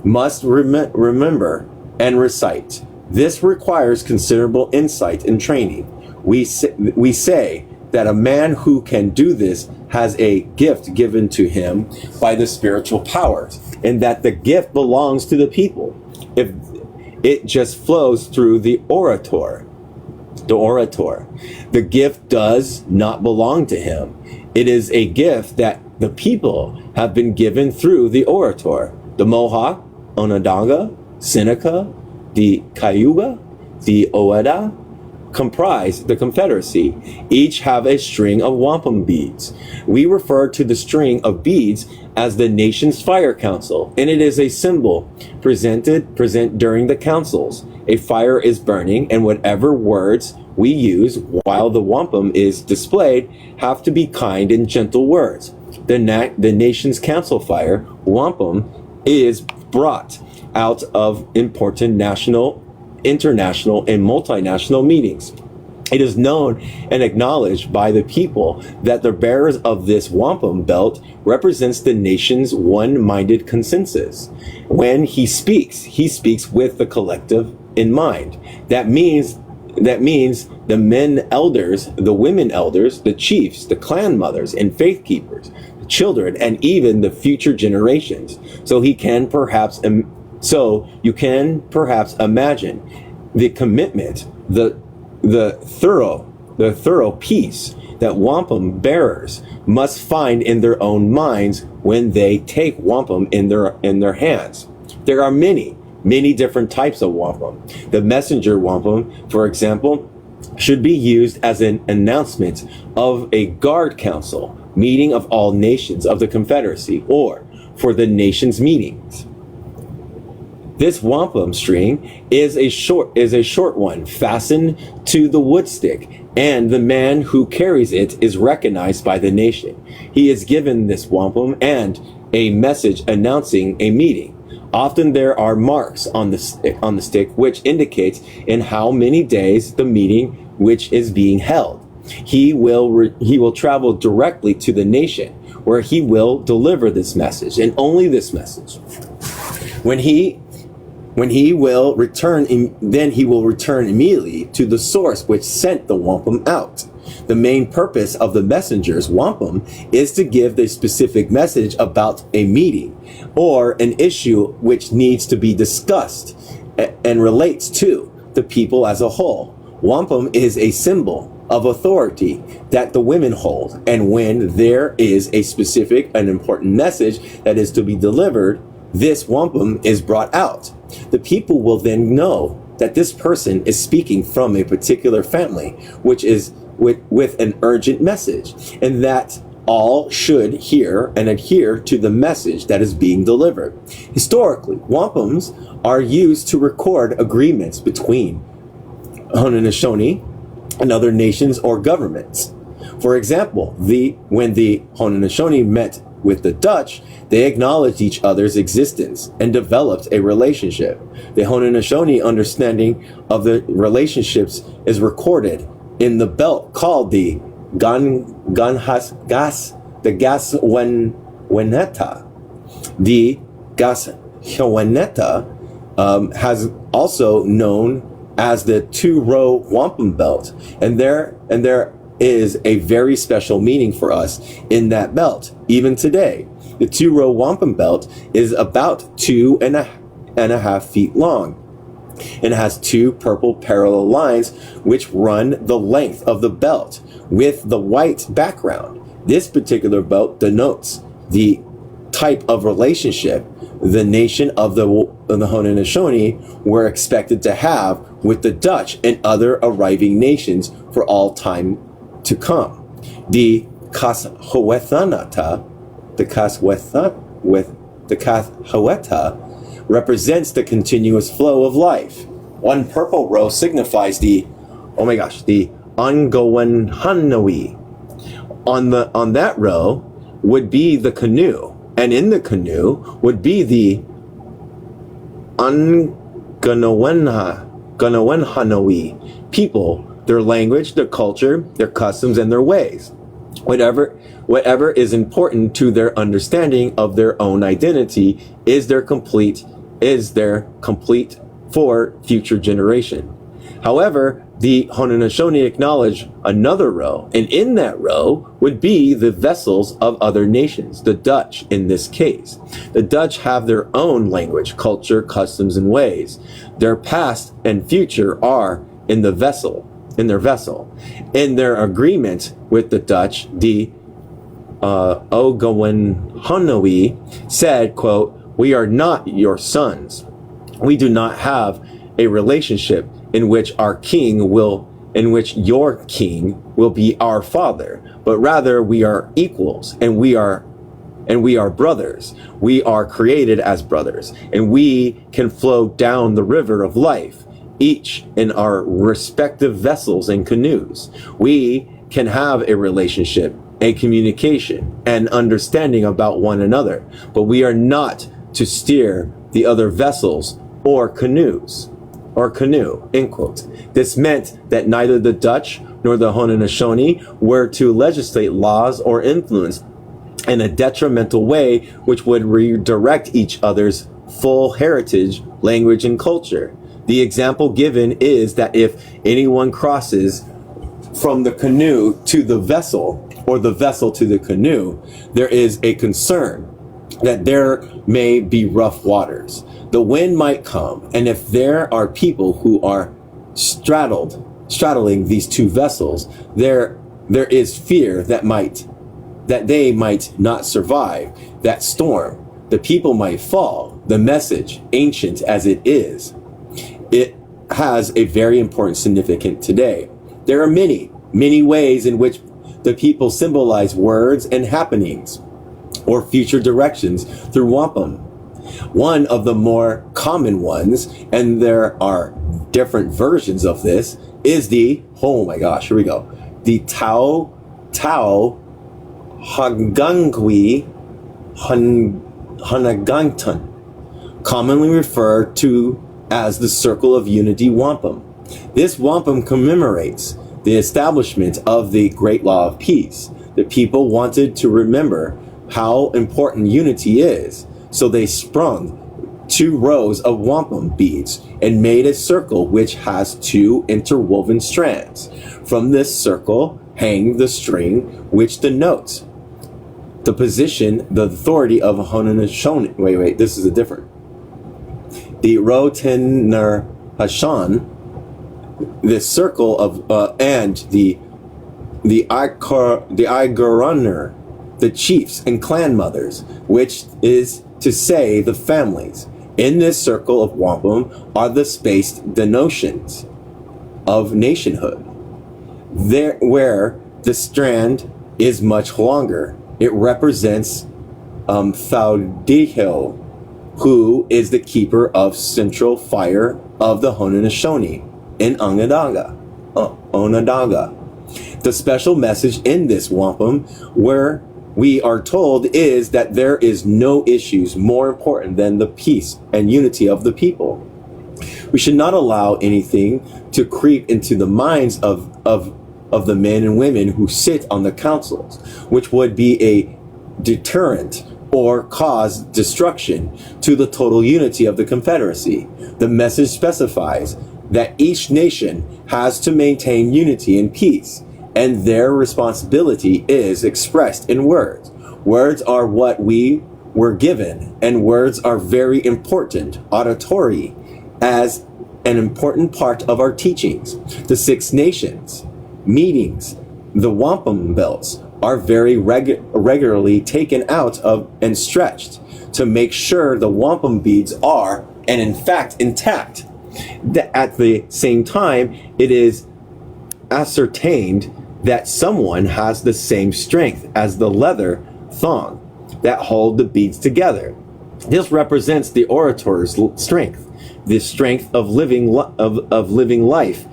must remember and recite. This requires considerable insight and training. We say that a man who can do this has a gift given to him by the spiritual powers, and that the gift belongs to the people. If it just flows through the orator, the gift does not belong to him. It is a gift that the people have been given through the orator. The Mohawk, Onondaga, Seneca, the Cayuga, the Oeda comprise the Confederacy. Each have a string of wampum beads. We refer to the string of beads as the nation's fire council, and it is a symbol present during the councils. A fire is burning, and whatever words we use while the wampum is displayed have to be kind and gentle words. The nation's council fire, wampum, is brought out of important national, international, and multinational meetings. It is known and acknowledged by the people that the bearers of this wampum belt represents the nation's one-minded consensus. When he speaks with the collective in mind. That means the men elders, the women elders, the chiefs, the clan mothers, and faith keepers, the children, and even the future generations. So you can perhaps imagine the commitment, the thorough peace that wampum bearers must find in their own minds when they take wampum in their hands. There are many different types of wampum. The messenger wampum, for example, should be used as an announcement of a guard council meeting of all nations of the Confederacy, or for the nation's meetings. This wampum string is a short one fastened to the wood stick, and the man who carries it is recognized by the nation. He is given this wampum and a message announcing a meeting. Often there are marks on the stick which indicates in how many days the meeting which is being held. He will travel directly to the nation where he will deliver this message, and only this message. When he will return, then he will return immediately to the source which sent the wampum out. The main purpose of the messenger's wampum is to give the specific message about a meeting or an issue which needs to be discussed and relates to the people as a whole. Wampum is a symbol of authority that the women hold, and when there is a specific and important message that is to be delivered, this wampum is brought out. The people will then know that this person is speaking from a particular family, which is with an urgent message, and that all should hear and adhere to the message that is being delivered. Historically, wampums are used to record agreements between Haudenosaunee and other nations or governments. For example, when the Haudenosaunee met with the Dutch, they acknowledged each other's existence and developed a relationship. The Haudenosaunee understanding of the relationships is recorded in the belt called the Gasweneta. The Gasweneta has also known as the two-row wampum belt, and there is a very special meaning for us in that belt. Even today, the two-row wampum belt is about 2.5 feet long and has two purple parallel lines which run the length of the belt with the white background. This particular belt denotes the type of relationship the nation of the Haudenosaunee were expected to have with the Dutch and other arriving nations for all time to come. The Gasweneta represents the continuous flow of life. One purple row signifies the Ongowenhanawi. On that row would be the canoe, and in the canoe would be the Ongowenhanawi people, their language, their culture, their customs, and their ways. Whatever is important to their understanding of their own identity is their complete for future generation. However, the Haudenosaunee acknowledge another row, and in that row would be the vessels of other nations, the Dutch in this case. The Dutch have their own language, culture, customs, and ways. Their past and future are in their vessel. In their agreement with the Dutch, the Ongowenhanawi said, quote, "We are not your sons. We do not have a relationship in which your king will be our father, but rather we are equals, and we are brothers. We are created as brothers, and we can flow down the river of life, each in our respective vessels and canoes. We can have a relationship, a communication, and understanding about one another, but we are not to steer the other vessels or canoe, end quote. This meant that neither the Dutch nor the Haudenosaunee were to legislate laws or influence in a detrimental way which would redirect each other's full heritage, language, and culture. The example given is that if anyone crosses from the canoe to the vessel, or the vessel to the canoe, there is a concern that there may be rough waters. The wind might come, and if there are people who are straddling these two vessels, there there is fear that they might not survive that storm. The people might fall. The message, ancient as it is, it has a very important significance today. There are many, many ways in which the people symbolize words and happenings or future directions through wampum. One of the more common ones, and there are different versions of this, is the, oh my gosh, here we go, the Tao Hagangwi Hanagangtan, commonly referred to as the Circle of Unity Wampum. This wampum commemorates the establishment of the Great Law of Peace. The people wanted to remember how important unity is, so they sprung 2 rows of wampum beads and made a circle which has 2 interwoven strands. From this circle hang the string which denotes the position, the authority of Haudenosaunee. Wait, this is a different. The Rotener Hashan, this circle of, and the Igaraner, the chiefs and clan mothers, which is to say the families. In this circle of wampum are the spaced denotions of nationhood. There, where the strand is much longer, it represents Thaudiho, who is the keeper of central fire of the Haudenosaunee in Onondaga. The special message in this wampum, where we are told, is that there is no issues more important than the peace and unity of the people. We should not allow anything to creep into the minds of the men and women who sit on the councils, which would be a deterrent or cause destruction to the total unity of the Confederacy. The message specifies that each nation has to maintain unity and peace, and their responsibility is expressed in words. Words are what we were given, and words are very important, auditory, as an important part of our teachings. The 6 nations meetings, the wampum belts, are very regularly taken out of and stretched to make sure the wampum beads are, and in fact, intact. At the same time, it is ascertained that someone has the same strength as the leather thong that hold the beads together. This represents the orator's strength, the strength of living life.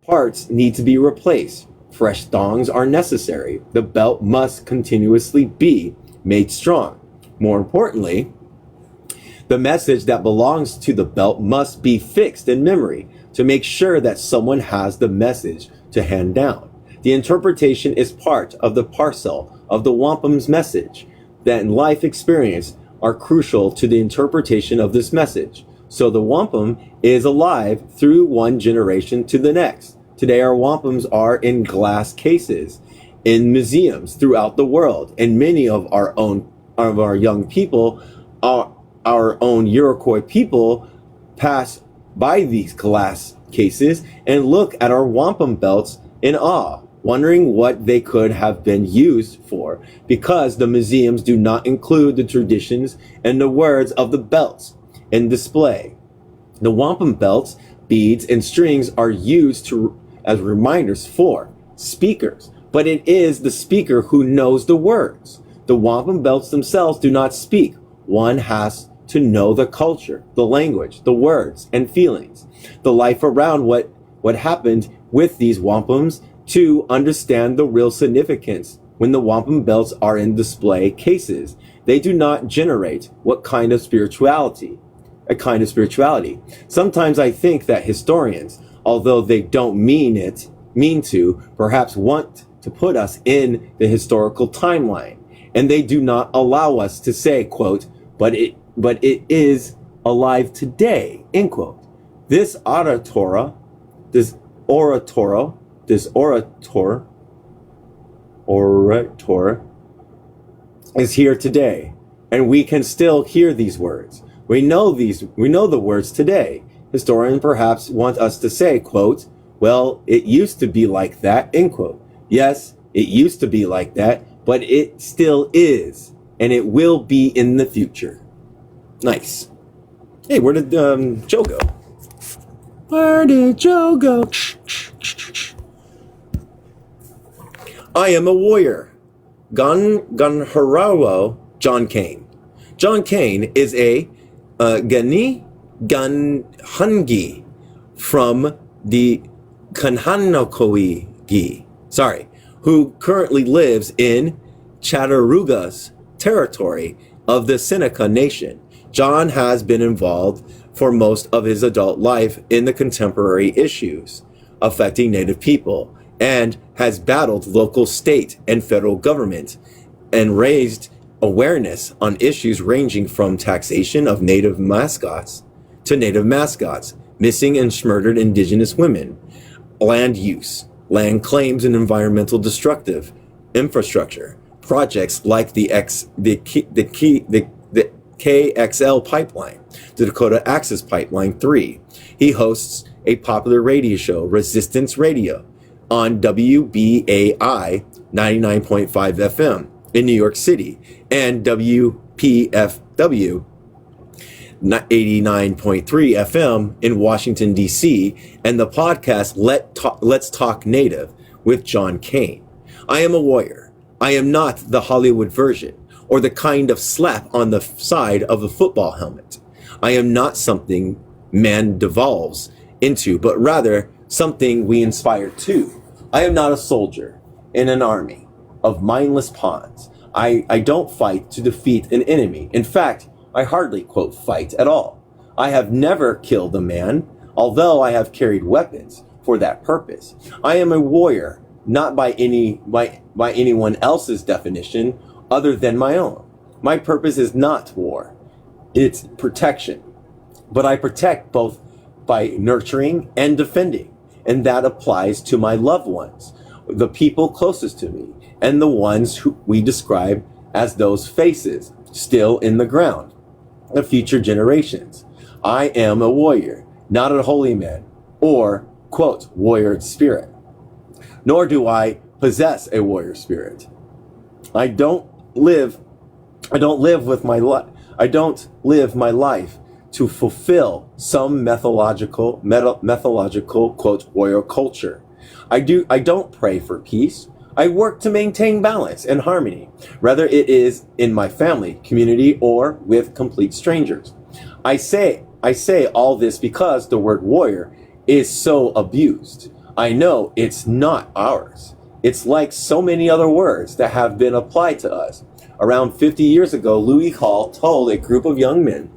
Parts need to be replaced. Fresh thongs are necessary. The belt must continuously be made strong. More importantly, the message that belongs to the belt must be fixed in memory to make sure that someone has the message to hand down. The interpretation is part of the parcel of the wampum's message that in life experience are crucial to the interpretation of this message. So the wampum is alive through one generation to the next. Today our wampums are in glass cases in museums throughout the world, and many of our young people, our own Iroquois people, pass by these glass cases and look at our wampum belts in awe, wondering what they could have been used for, because the museums do not include the traditions and the words of the belts in display. The wampum belts, beads, and strings are used as reminders for speakers, but it is the speaker who knows the words. The wampum belts themselves do not speak. One has to know the culture, the language, the words and feelings, the life around what happened with these wampums to understand the real significance. When the wampum belts are in display cases, they do not generate what kind of spirituality. A kind of spirituality. Sometimes I think that historians, although they don't mean to, perhaps want to put us in the historical timeline, and they do not allow us to say, quote, but it is alive today, end quote. This oratorio this orator is here today, and we can still hear these words. We know the words today. Historians perhaps want us to say, quote, well, it used to be like that, end quote. Yes, it used to be like that, but it still is, and it will be in the future. Nice. Hey, where did Joe go? Where did Joe go? I am a warrior. Gunhararo John Kane. John Kane is a Gani Ganhungi from the Kanhanokoi, who currently lives in Chattarooga's territory of the Seneca Nation. John has been involved for most of his adult life in the contemporary issues affecting Native people and has battled local, state, and federal government and raised awareness on issues ranging from taxation of Native mascots to Native mascots, missing and murdered Indigenous women, land use, land claims, and environmental destructive infrastructure projects like the KXL pipeline, the Dakota Access Pipeline 3. He hosts a popular radio show, Resistance Radio, on WBAI 99.5 FM in New York City and WPFW 89.3 FM in Washington, D.C., and the podcast Let's Talk Native with John Kane. I am a warrior. I am not the Hollywood version or the kind of slap on the side of the football helmet. I am not something man devolves into, but rather something we inspire to. I am not a soldier in an army of mindless pawns. I don't fight to defeat an enemy. In fact, I hardly, quote, fight at all. I have never killed a man, although I have carried weapons for that purpose. I am a warrior, not by anyone else's definition other than my own. My purpose is not war. It's protection. But I protect both by nurturing and defending. And that applies to my loved ones, the people closest to me, and the ones who we describe as those faces still in the ground, the future generations. I am a warrior, not a holy man or, quote, warrior spirit. Nor do I possess a warrior spirit. I don't live my life to fulfill some methodological, quote, warrior culture. I don't pray for peace. I work to maintain balance and harmony, whether it is in my family, community, or with complete strangers. I say all this because the word warrior is so abused. I know it's not ours. It's like so many other words that have been applied to us. Around 50 years ago, Louis Hall told a group of young men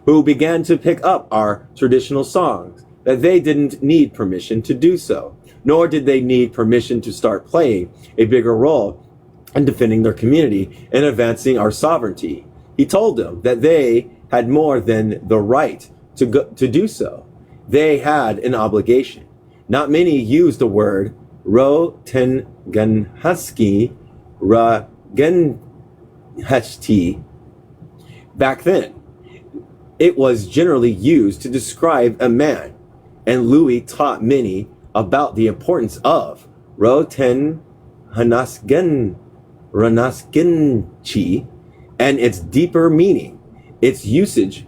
who began to pick up our traditional songs that they didn't need permission to do so, nor did they need permission to start playing a bigger role in defending their community and advancing our sovereignty. He told them that they had more than the right to do so. They had an obligation. Not many used the word Rotenganhusky Ragenhesti back then. It was generally used to describe a man, and Louis taught many about the importance of Rotenhanasgenchi and its deeper meaning. Its usage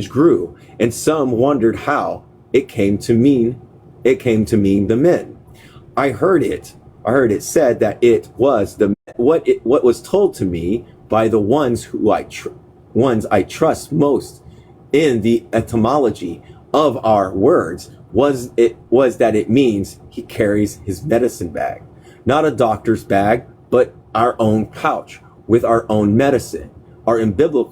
grew, and some wondered how it came to mean the men. I heard it said that it was what was told to me by the ones I trust most in the etymology of our words was that it means he carries his medicine bag, not a doctor's bag, but our own pouch with our own medicine, our umbilical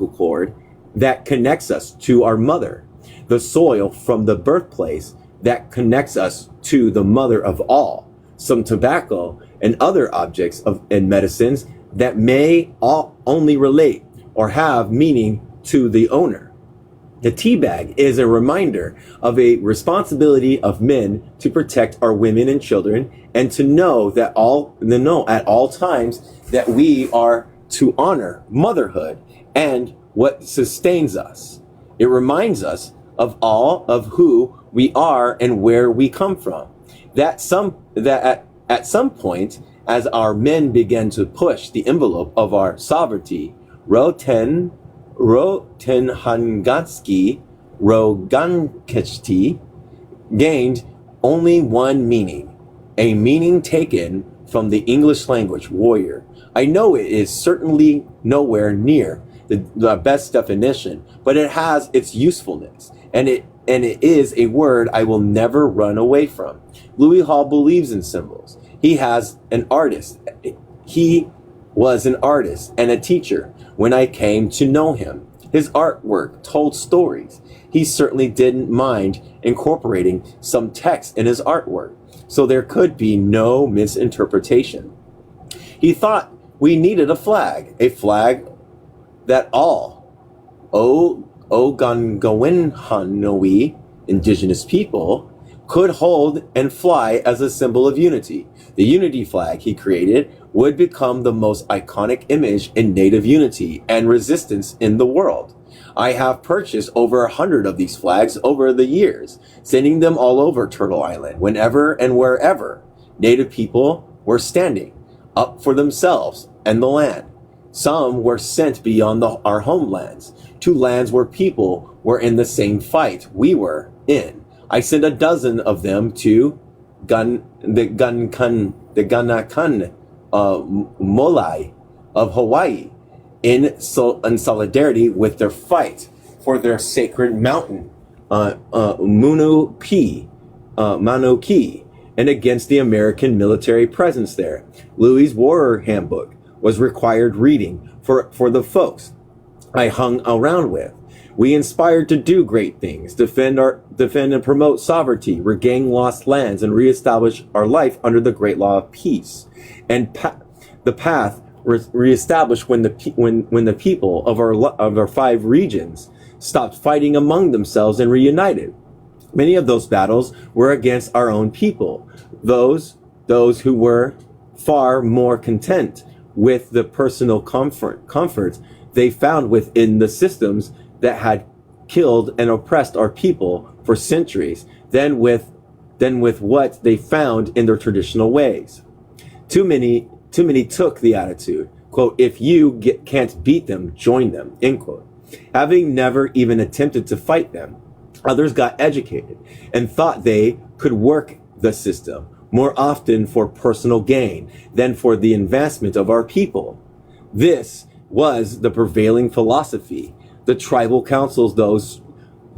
cord that connects us to our mother, the soil from the birthplace that connects us to the mother of all, some tobacco and other objects and medicines that may only relate or have meaning to the owner. The tea bag is a reminder of a responsibility of men to protect our women and children, and to know at all times that we are to honor motherhood and what sustains us. It reminds us of all of who we are and where we come from. At some point, as our men began to push the envelope of our sovereignty, Rotenhangatsky Rogankechti gained only one meaning, a meaning taken from the English language, warrior. I know it is certainly nowhere near the best definition, but it has its usefulness, and it is a word I will never run away from. Louis Hall believes in symbols. He was an artist and a teacher when I came to know him. His artwork told stories. He certainly didn't mind incorporating some text in his artwork, so there could be no misinterpretation. He thought we needed a flag that all Ogongowenhanowi indigenous people could hold and fly as a symbol of unity. The unity flag he created would become the most iconic image in Native unity and resistance in the world. I have purchased over 100 of these flags over the years, sending them all over Turtle Island, whenever and wherever Native people were standing up for themselves and the land. Some were sent beyond our homelands, to lands where people were in the same fight we were in. I sent a dozen of them to the Ganakan Molai of Hawaii in solidarity with their fight for their sacred mountain, Mauna Kea, and against the American military presence there. Louis' Warrior Handbook was required reading for the folks I hung around with. We inspired to do great things, defend and promote sovereignty, regain lost lands, and reestablish our life under the great law of peace. And the path reestablished when the people of our 5 regions stopped fighting among themselves and reunited. Many of those battles were against our own people, those who were far more content with the personal comforts they found within the systems that had killed and oppressed our people for centuries than with what they found in their traditional ways. Too many took the attitude, quote, if you can't beat them, join them, end quote. Having never even attempted to fight them, others got educated and thought they could work the system more often for personal gain than for the advancement of our people. This was the prevailing philosophy. The tribal councils, those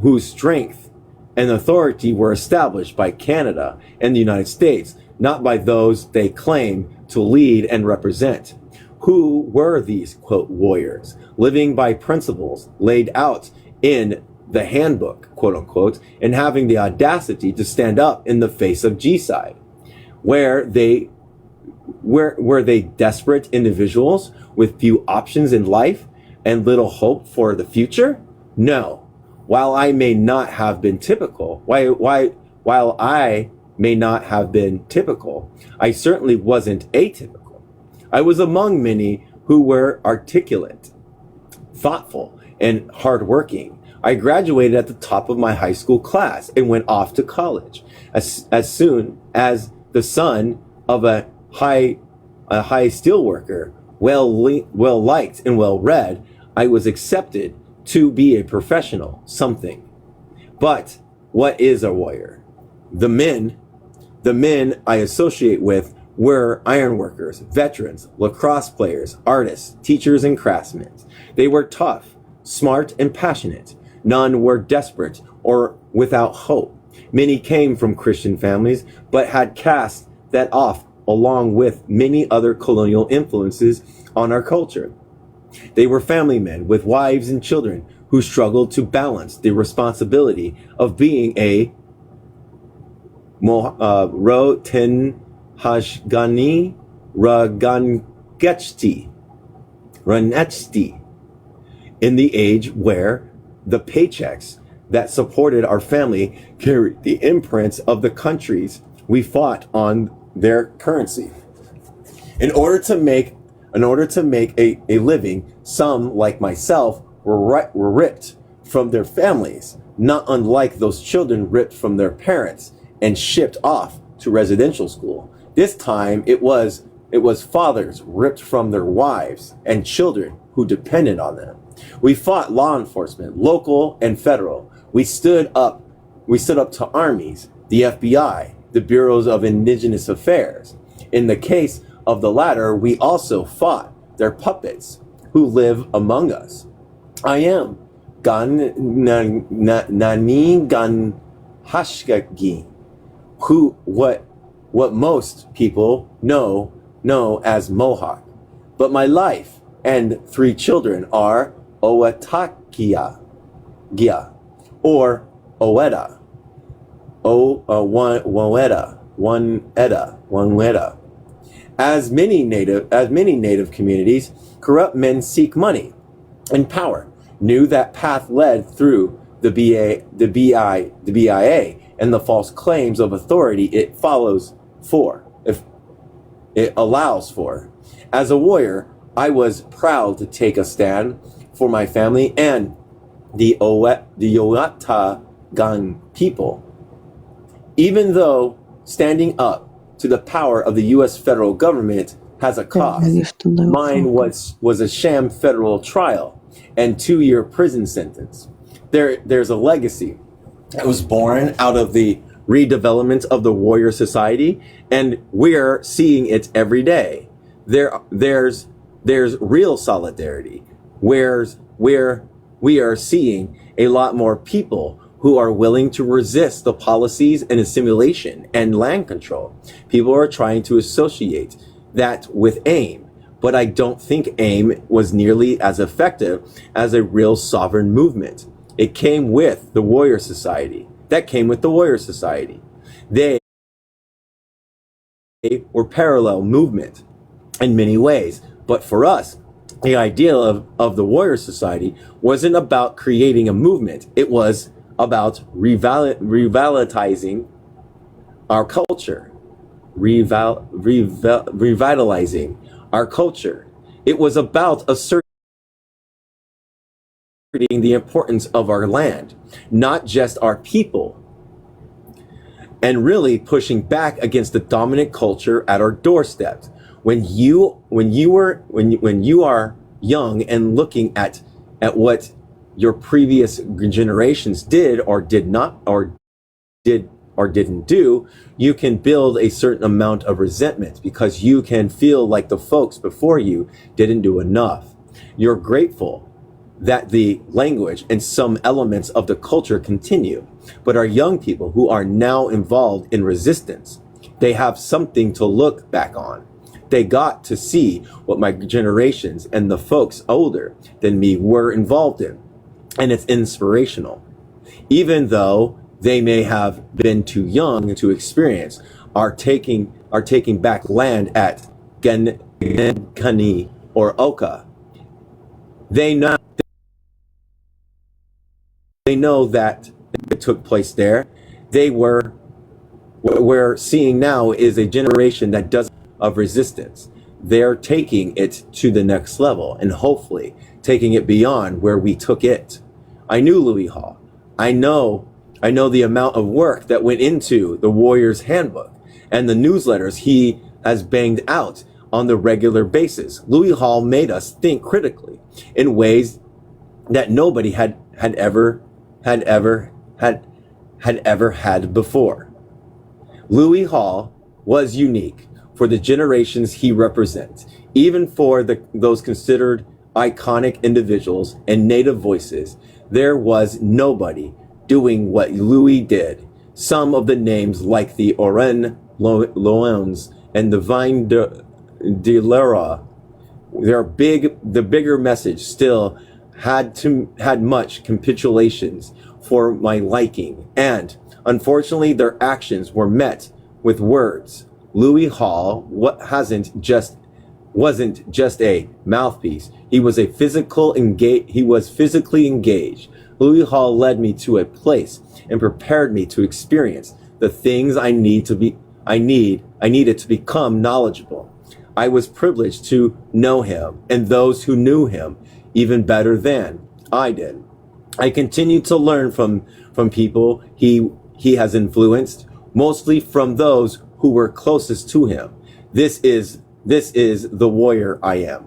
whose strength and authority were established by Canada and the United States, not by those they claim to lead and represent. Who were these, quote, warriors, living by principles laid out in the handbook, quote unquote, and having the audacity to stand up in the face of G-side? Were they desperate individuals with few options in life and little hope for the future? No. While I may not have been typical, I certainly wasn't atypical. I was among many who were articulate, thoughtful, and hardworking. I graduated at the top of my high school class and went off to college. As soon as the son of a high steel worker, well liked and well read, I was accepted to be a professional something. But what is a warrior? The men I associate with were ironworkers, veterans, lacrosse players, artists, teachers, and craftsmen. They were tough, smart, and passionate. None were desperate or without hope. Many came from Christian families, but had cast that off along with many other colonial influences on our culture. They were family men with wives and children who struggled to balance the responsibility of being a Rotenhashgani Ranechti in the age where The paychecks that supported our family carried the imprints of the countries we fought on their currency. In order to make a living, some, like myself, were ripped from their families, not unlike those children ripped from their parents and shipped off to residential school. This time it was fathers ripped from their wives and children who depended on them. We fought law enforcement, local and federal. We stood up to armies, the FBI, the bureaus of indigenous affairs. In the case of the latter, we also fought their puppets who live among us. I am Nani Gan Hashgagi, what most people know as Mohawk. But my life and 3 children are Owatakia Gia, or Oweda, One Eda. As many native communities, corrupt men seek money and power. Knew that path led through the BIA and the false claims of authority it allows for. As a warrior, I was proud to take a stand for my family and the Oatagan people. Even though standing up to the power of the U.S. federal government has a cost, mine was a sham federal trial and 2-year prison sentence. There's a legacy that was born out of the redevelopment of the Warrior Society, and we're seeing it every day. There's real solidarity, where we are seeing a lot more people who are willing to resist the policies and assimilation and land control. People are trying to associate that with AIM, but I don't think AIM was nearly as effective as a real sovereign movement. It came with the Warrior Society. They were parallel movement in many ways, but for us, the idea of the Warrior Society wasn't about creating a movement. It was about revitalizing our culture, revitalizing our culture. It was about asserting the importance of our land, not just our people, and really pushing back against the dominant culture at our doorstep. When you are young and looking at what your previous generations did or did not or didn't do, you can build a certain amount of resentment because you can feel like the folks before you didn't do enough. You're grateful that the language and some elements of the culture continue, but our young people who are now involved in resistance, they have something to look back on. They got to see what my generations and the folks older than me were involved in. And it's inspirational. Even though they may have been too young to experience, are taking back land at Genkani or Oka. They know that it took place there. What we're seeing now is a generation that doesn't of resistance. They're taking it to the next level and hopefully taking it beyond where we took it. I knew Louis Hall. I know the amount of work that went into the Warrior's Handbook and the newsletters he has banged out on the regular basis. Louis Hall made us think critically in ways that nobody had ever had before. Louis Hall was unique for the generations he represents, even for those considered iconic individuals and native voices. There was nobody doing what Louis did. Some of the names like the Oren Loans and the Vine de Lera, the bigger message still had much capitulations for my liking, and unfortunately their actions were met with words. Louis Hall wasn't just a mouthpiece. He was physically engaged. Louis Hall led me to a place and prepared me to experience the things I needed to become knowledgeable. I was privileged to know him and those who knew him even better than I did. I continue to learn from people he has influenced, mostly from those who were closest to him. This is the warrior I am.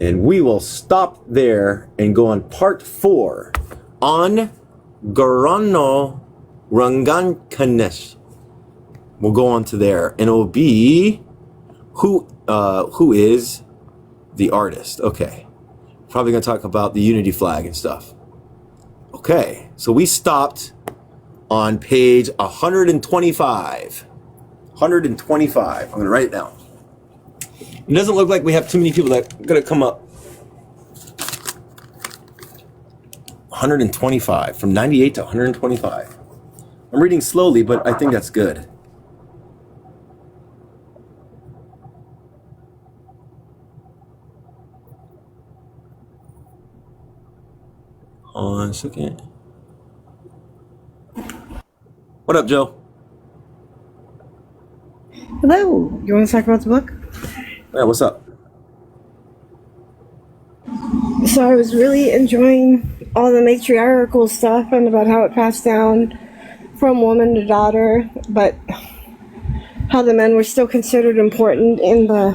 And we will stop there and go on part 4 on Garano Rangankanesh. We'll go on to there, and it will be who is the artist. Okay, probably gonna talk about the unity flag and stuff. Okay, so we stopped on page 125. 125. I'm gonna write it down. It doesn't look like we have too many people that are gonna come up. 125, from 98 to 125. I'm reading slowly, but I think that's good. Hold on a second. What up, Joe? Hello. You want to talk about the book? Yeah, what's up? So I was really enjoying all the matriarchal stuff and about how it passed down from woman to daughter, but how the men were still considered important in the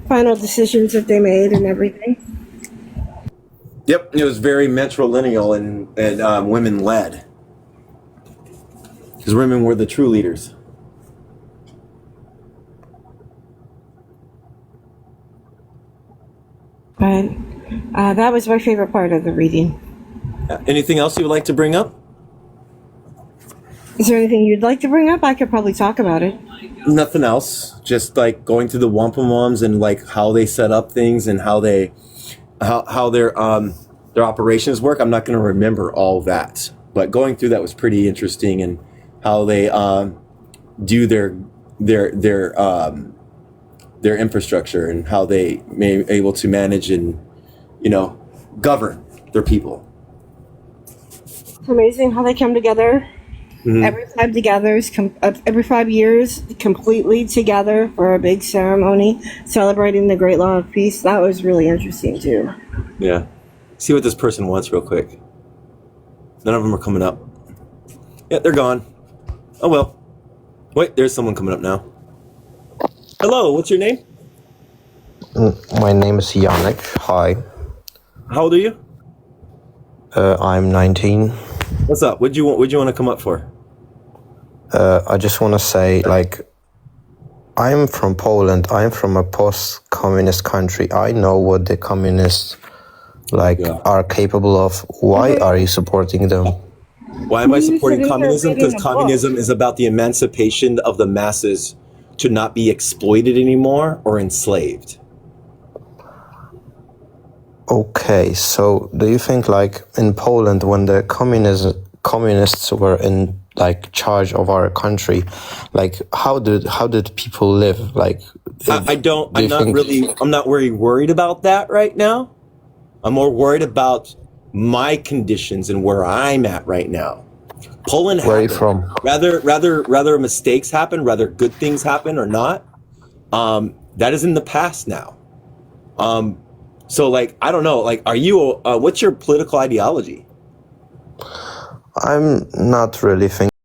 final decisions that they made and everything. Yep, it was very matrilineal and women led, because women were the true leaders. But that was my favorite part of the reading. Anything else you would like to bring up? Is there anything you'd like to bring up? I could probably talk about it. Nothing else. Just like going through the wampum moms and like how they set up things and how their operations work. I'm not going to remember all that, but going through that was pretty interesting, and how they do their infrastructure and how they may able to manage and govern their people. It's amazing how they come together. Mm-hmm. Every 5 years, completely together for a big ceremony celebrating the Great Law of Peace. That was really interesting too. Yeah. See what this person wants real quick. None of them are coming up. Yeah, they're gone. Oh well. Wait, there's someone coming up now. Hello, what's your name? My name is Yannick. Hi. How old are you? I'm 19. What's up? What'd you want to come up for? I just want to say, I'm from Poland. I'm from a post-communist country. I know what the communists are capable of. Why are you supporting them? Why am I supporting communism? Because communism is about the emancipation of the masses to not be exploited anymore or enslaved. Okay, so do you think in Poland, when the communists were in charge of our country, how did people live? I'm not really worried about that right now. I'm more worried about my conditions and where I'm at right now. Poland happened. Where are you from? Rather mistakes happen, rather good things happen or not. That is in the past now. So I don't know, are you, what's your political ideology? I'm not really thinking